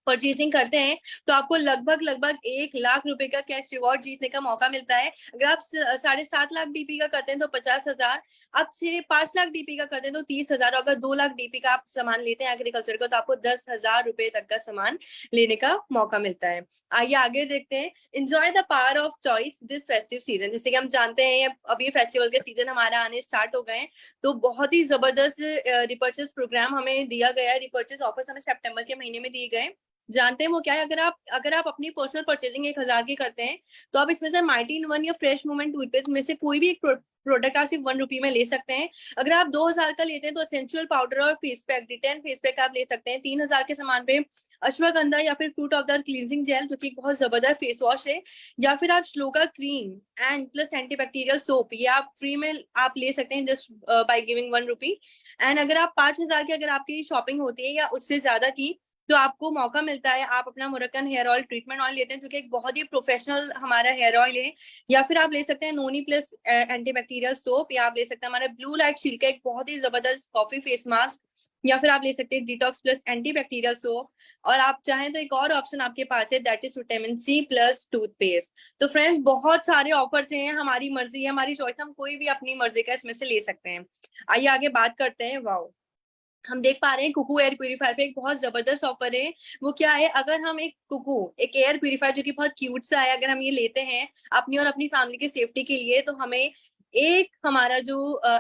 परचेसिंग करते हैं तो आपको लगभग 1 लाख रुपए का कैश रिवॉर्ड जीतने का मौका मिलता है। अगर आप 7.5 लाख डीपी का करते हैं तो 50,000, आप 5 लाख डीपी का करते हैं तो 30,000, अगर 2 लाख डीपी का आप सामान लेते हैं एग्रीकल्चर का तो आपको 10,000 रुपए तक का सामान लेने का मौका मिलता है। आइए आगे देखते हैं। Enjoy the power of choice this festive season. जैसे कि हम जानते हैं अब ये फेस्टिवल के सीजन हमारा आने स्टार्ट हो गए हैं, तो बहुत ही जबरदस्त रिपर्चेस प्रोग्राम हमें दिया गया है, रिपर्चेस ऑफर्स हमें सितंबर के महीने में दिए गए। जानते हैं वो क्या है, अगर आप अपनी पर्सनल परचेजिंग 1,000 की करते हैं तो आप इसमें से माइटी इन वन या फ्रेश मूवमेंट टूथपेस्ट में से कोई भी एक प्रोडक्ट आप सिर्फ ₹1 में ले सकते हैं। अगर आप 2,000 का लेते हैं तो एसेंशियल पाउडर और face pack detain face pack आप ले सकते हैं। 3,000 के सामान पे अश्वगंधा या फिर fruit of the cleansing gel जो कि बहुत जबरदस्त फेस वॉश है, या फिर आप shloka cream and plus antibacterial soap, ये आप फ्री में आप ले सकते हैं जस्ट बाय गिविंग ₹1। एंड अगर आप 5,000 की अगर आपकी शॉपिंग होती है या उससे ज्यादा की तो आपको मौका मिलता है आप अपना मुरक्कन हेयर ऑयल ट्रीटमेंट ऑयल लेते हैं जो कि एक बहुत ही प्रोफेशनल हमारा हेयर ऑयल है, या फिर आप ले सकते हैं नोनी प्लस एंटीबैक्टीरियल सोप, या आप ले सकते हैं हमारा ब्लू लाइट शील्ड का एक बहुत ही जबरदस्त कॉफी फेस मास्क, या फिर आप ले सकते हैं डिटॉक्स प्लस एंटीबैक्टीरियल सोप। और आप चाहें तो एक और ऑप्शन आपके पास है that is vitamin C plus toothpaste. तो फ्रेंड्स बहुत सारे ऑफर्स हैं, हमारी मर्जी है, हमारी चॉइस, हम कोई भी अपनी मर्जी का इसमें से ले सकते हैं। आइए आगे बात करते हैं। वाओ, हम देख पा रहे हैं कुकू एयर प्यूरीफायर पे एक बहुत जबरदस्त ऑफर है। वो क्या है, अगर हम एक एयर प्यूरीफायर जो कि बहुत क्यूट सा है, अगर हम ये लेते हैं अपनी और अपनी फैमिली की सेफ्टी के लिए तो हमें एक हमारा जो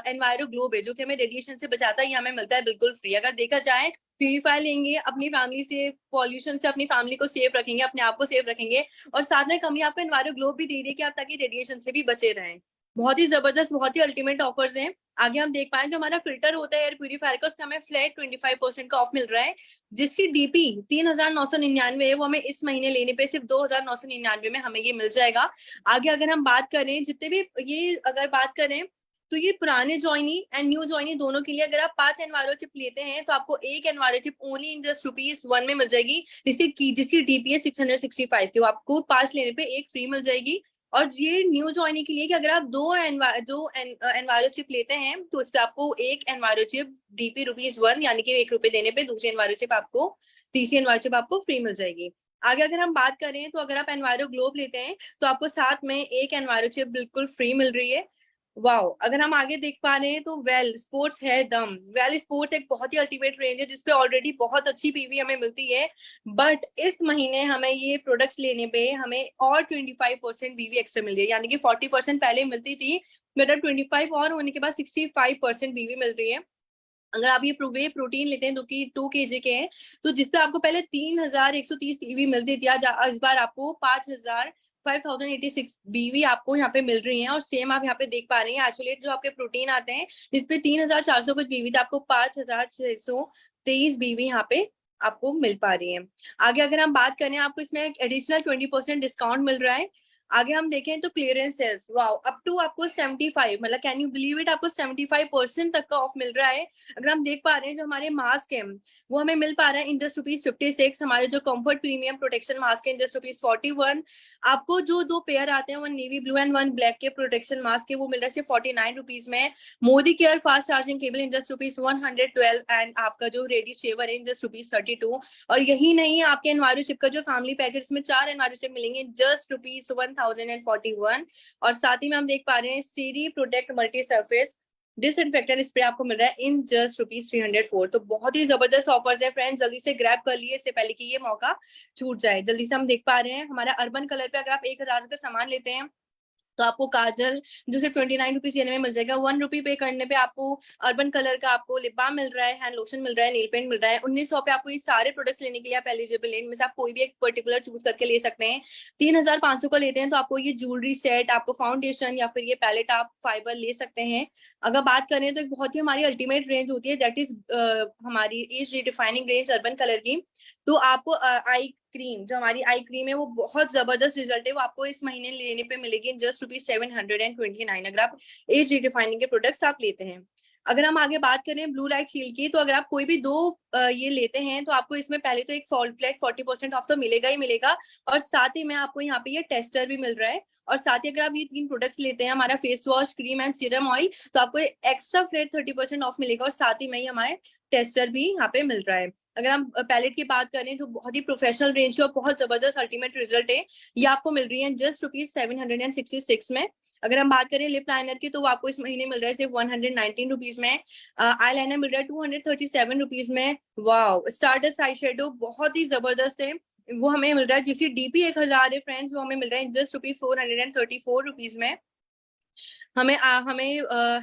एनवायरो ग्लोब है जो कि हमें रेडिएशन से बचाता है, ये हमें मिलता है बिल्कुल फ्री। अगर देखा जाए प्यूरीफायर लेंगे अपनी फैमिली से, पॉल्यूशन से अपनी फैमिली को सेफ रखेंगे, अपने आप को सेफ रखेंगे, और साथ में कंपनी आपको एनवायरो ग्लोब भी दे रही है कि आप ताकि रेडिएशन से भी बचे रहें। बहुत ही जबरदस्त, बहुत ही अल्टीमेट ऑफर्स हैं। आगे हम देख पाए जो हमारा फिल्टर होता है एयर प्यूरीफायर का, उसका हमें फ्लैट 25% का ऑफ मिल रहा है, जिसकी डीपी 3,999 है, वो हमें इस महीने लेने पे सिर्फ 2,999 में हमें ये मिल जाएगा। आगे अगर हम बात करें जितने भी ये अगर बात करें तो ये पुराने ज्वाइनी एंड न्यू ज्वाइनी दोनों के लिए अगर आप 5 एनवायरो चिप लेते हैं तो आपको एक enviro chip only in just ₹1 में मिल जाएगी, जिसकी डीपी है 665 की, वो आपको 5 लेने पे एक फ्री मिल जाएगी। और ये न्यू ज्वाइनिंग के लिए कि अगर आप दो एनवायरो चिप लेते हैं तो इस पे आपको एक एनवायरो चिप डीपी ₹1 यानी कि ₹1 देने पे तीसरी एनवायरो चिप आपको फ्री मिल जाएगी। आगे अगर हम बात करें तो अगर आप एनवायरो ग्लोब लेते हैं तो आपको साथ में एक एनवायरो चिप बिल्कुल फ्री मिल रही है। वाओ, अगर हम आगे देख पा रहे हैं तो वेल स्पोर्ट्स है दम। वेल स्पोर्ट्स एक बहुत ही अल्टीमेट रेंज है जिसपे ऑलरेडी बहुत अच्छी पीवी हमें मिलती है, बट इस महीने हमें ये प्रोडक्ट्स लेने पे हमें और 25% बीवी एक्स्ट्रा मिल रही है, यानी कि 40% पहले मिलती थी, मतलब 25 और होने के बाद 65% बीवी मिल रही है। अगर आप ये वे प्रोटीन लेते हैं जो कि 2 kg के हैं, तो जिसपे आपको पहले 3130 बीवी मिलती थी, आज इस बार आपको 5086 बीवी आपको यहाँ पे मिल रही है। और सेम आप यहाँ पे देख पा रहे हैं आइसोलेट जो आपके प्रोटीन आते हैं जिसपे 3400 कुछ बीवी था, आपको 5623 बीवी यहाँ पे आपको मिल पा रही है। आगे अगर हम बात करें, आपको इसमें एडिशनल 20% डिस्काउंट मिल रहा है। आगे हम देखें तो clearance sales, wow, up to आपको 75, मतलब कैन यू बिलीव इट, आपको 75% तक का ऑफ मिल रहा है। अगर हम देख पा रहे हैं जो हमारे मास्क है वो हमें मिल पा रहा है इन जस्ट ₹56। हमारे जो कंफर्ट प्रीमियम प्रोटेक्शन मास्क है इन जस्ट ₹41। आपको जो 2 पेयर आते हैं, one navy blue and one black के प्रोटेक्शन मास्क के, वो मिल रहा है सिर्फ ₹49 में। Modi care fast charging cable in just ₹112 and आपका जो रेडी शेवर है इन जस्ट ₹32। और यही नहीं, आपके एनवायरोशिप का जो फैमिली पैकेज में 4 एनवायरोशिप मिलेंगे जस्ट ₹1041। और साथ ही में हम देख पा रहे हैं सीरी protect multi surface disinfectant spray आपको मिल रहा है इन जस्ट ₹304। तो बहुत ही जबरदस्त ऑफर्स है फ्रेंड्स, जल्दी से ग्रैब कर लिए इससे पहले कि ये मौका छूट जाए। जल्दी से हम देख पा रहे हैं हमारा अर्बन कलर पे अगर आप 1000 का सामान लेते हैं तो आपको काजल जो सिर्फ ₹29 देने में मिल जाएगा। ₹1 पे करने पे आपको अर्बन कलर का आपको लिप बाम मिल रहा है, हैंड लोशन मिल रहा है, नेल पेंट मिल रहा है। 1900 पे आपको ये सारे प्रोडक्ट्स लेने के लिए आप एलिजिबल हैं, इनमें से आप कोई भी एक पर्टिकुलर चूज करके ले सकते हैं। 3500 का लेते हैं तो आपको ये ज्वेलरी सेट, आपको फाउंडेशन या फिर ये पैलेट आप फाइबर ले सकते हैं। अगर बात करें तो एक बहुत ही हमारी अल्टीमेट रेंज होती है, दैट इज हमारी एज रिडिफाइनिंग रेंज अर्बन कलर की। तो आपको आई क्रीम, जो हमारी आई क्रीम है वो बहुत जबरदस्त रिजल्ट है, वो आपको इस महीने लेने पे मिलेगी जस्ट ₹729 अगर आप एज रिडिफाइनिंग के प्रोडक्ट्स आप लेते हैं। अगर हम आगे बात करें ब्लू लाइट शील्ड की, तो अगर आप कोई भी 2 ये लेते हैं तो आपको इसमें पहले तो एक फ्लैट 40% ऑफ तो मिलेगा ही मिलेगा, और साथ ही में आपको यहाँ पे ये टेस्टर भी मिल रहा है। और साथ ही अगर आप ये 3 प्रोडक्ट्स लेते हैं, हमारा face wash, cream and serum oil, तो आपको एक्स्ट्रा फ्लैट 30% ऑफ मिलेगा, और साथ ही में हमारे टेस्टर भी यहाँ पे मिल रहा है। अगर हम पैलेट की बात करें जो बहुत ही प्रोफेशनल रेंज और बहुत जबरदस्त अल्टीमेट रिजल्ट है, ये आपको मिल रही है जस्ट ₹766 में। अगर हम बात करें लिप लाइनर की, तो वो आपको इस महीने मिल रहा है सिर्फ ₹119 में। आई लाइनर मिल रहा है ₹237 में। वाओ, स्टारडस्ट आई शेडो बहुत ही जबरदस्त है, वो हमें मिल रहा है जिसकी DP 1000 है फ्रेंड्स, वो हमें मिल रहा है जस्ट ₹434 में। हमें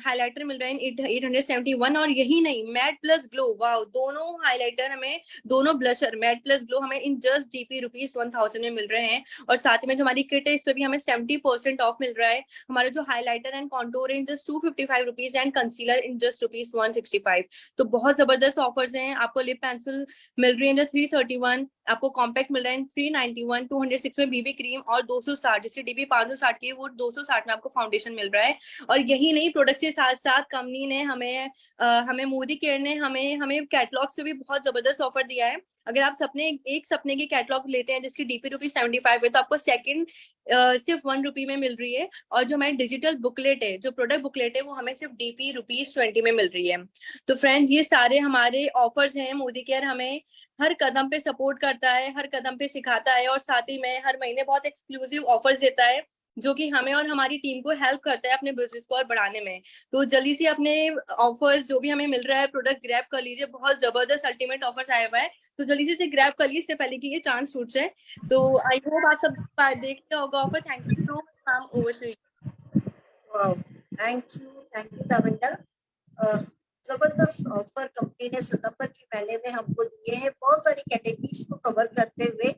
हाइलाइटर मिल रहा है 871। और यही नहीं, मैट प्लस ग्लो, वाओ, दोनों हाइलाइटर हमें, दोनों ब्लशर मैट प्लस ग्लो हमें इन जस्ट DP ₹1000 में मिल रहे हैं। और साथ में जो हमारी किट है इस पे भी हमें 70% ऑफ मिल रहा है। हमारे जो हाइलाइटर एंड कॉन्टोर है in just ₹255 and concealer in just ₹165। तो बहुत जबरदस्त ऑफर्स हैं। आपको लिप पेंसिल मिल रही है 331, आपको कॉम्पैक्ट मिल रहा है 391, 206 में बीबी क्रीम, और 260 जिससे DP 560 की वो 260 में आपको फाउंडेशन मिल रहा है। और यही नहीं, प्रोडक्ट के साथ साथ कंपनी ने हमें मोदी केयर ने हमें कैटलॉग से भी बहुत जबरदस्त ऑफर दिया है। अगर आप एक सपने की कैटलॉग लेते हैं जिसकी DP ₹75 है, तो आपको सेकंड सिर्फ ₹1 में मिल रही है। और जो हमारी डिजिटल बुकलेट है, जो प्रोडक्ट बुकलेट है, वो हमें सिर्फ DP ₹20 में मिल रही है। तो फ्रेंड्स, ये सारे हमारे ऑफर्स हैं। मोदी केयर हमें हर कदम पे सपोर्ट करता है, हर कदम पे सिखाता है, और साथ ही में हर महीने बहुत एक्सक्लूसिव ऑफर्स देता है जो कि हमें और हमारी टीम को हेल्प करता है अपने बिजनेस को और बढ़ाने में। तो जल्दी से अपने ऑफर्स जो भी हमें मिल रहा है प्रोडक्ट ग्रैब कर लीजिए, बहुत जबरदस्त अल्टीमेट ऑफर्स आया हुआ है, तो जल्दी से ग्रैब कर लीजिए इससे पहले कि ये चांस छूट जाए। तो आई होप आप सब देख लिया होगा offer. Thank you so much ma'am, over to you. Thank you दाविंदा। जबरदस्त ऑफर कंपनी ने सितंबर के महीने में हमको दिए हैं, बहुत सारी कैटेगरीज को कवर करते हुए।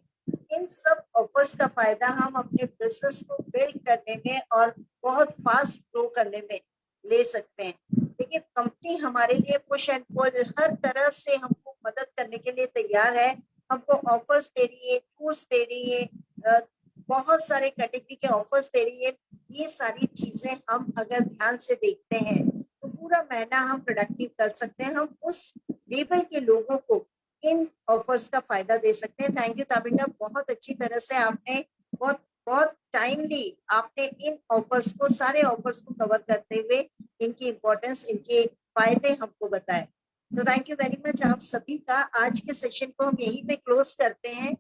इन सब ऑफर्स का फायदा हम अपने बिजनेस को बिल्ड करने में और बहुत फास्ट ग्रो करने में ले सकते हैं। देखिए, कंपनी हमारे लिए पुश एंड पुल हर तरह से हमको मदद करने के लिए तैयार है। हमको ऑफर्स दे रही है, टूर्स दे रही है, बहुत सारे कैटेगरी के ऑफर्स दे रही है। ये सारी चीजें हम अगर ध्यान से देखते हैं तो पूरा महीना हम प्रोडक्टिव कर सकते हैं। हम उस लेवल के लोगों को इन ऑफर्स का फायदा दे सकते हैं। थैंक यू ताबिंदा, बहुत अच्छी तरह से आपने बहुत बहुत टाइमली आपने इन ऑफर्स को, सारे ऑफर्स को कवर करते हुए इनकी इंपॉर्टेंस, इनके फायदे हमको बताए। तो थैंक यू वेरी मच आप सभी का। आज के सेशन को हम यहीं पे क्लोज करते हैं।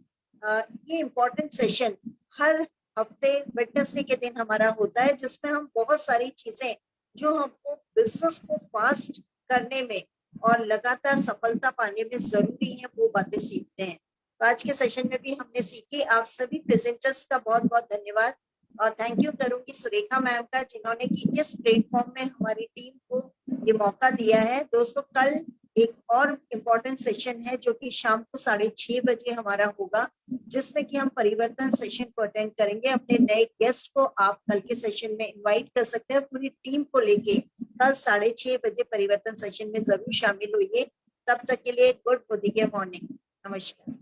ये इम्पोर्टेंट सेशन हर हफ्ते वेडनेसडे के दिन हमारा होता है, जिसमें हम बहुत सारी चीजें जो हमको बिजनेस को फास्ट करने में और लगातार सफलता पाने में जरूरी है, वो बातें सीखते हैं। तो आज के सेशन में भी हमने सीखी। आप सभी प्रेजेंटर्स का बहुत बहुत धन्यवाद और थैंक यू करूंगी सुरेखा मैम का, जिन्होंने कि इस प्लेटफॉर्म में हमारी टीम को ये मौका दिया है। दोस्तों, कल एक और इम्पोर्टेंट सेशन है जो कि शाम को 6:30 बजे हमारा होगा, जिसमें कि हम परिवर्तन सेशन को अटेंड करेंगे। अपने नए गेस्ट को आप कल के सेशन में इनवाइट कर सकते हैं। पूरी टीम को लेके कल 6:30 बजे परिवर्तन सेशन में जरूर शामिल होइए। तब तक के लिए गुड मॉर्निंग, नमस्कार।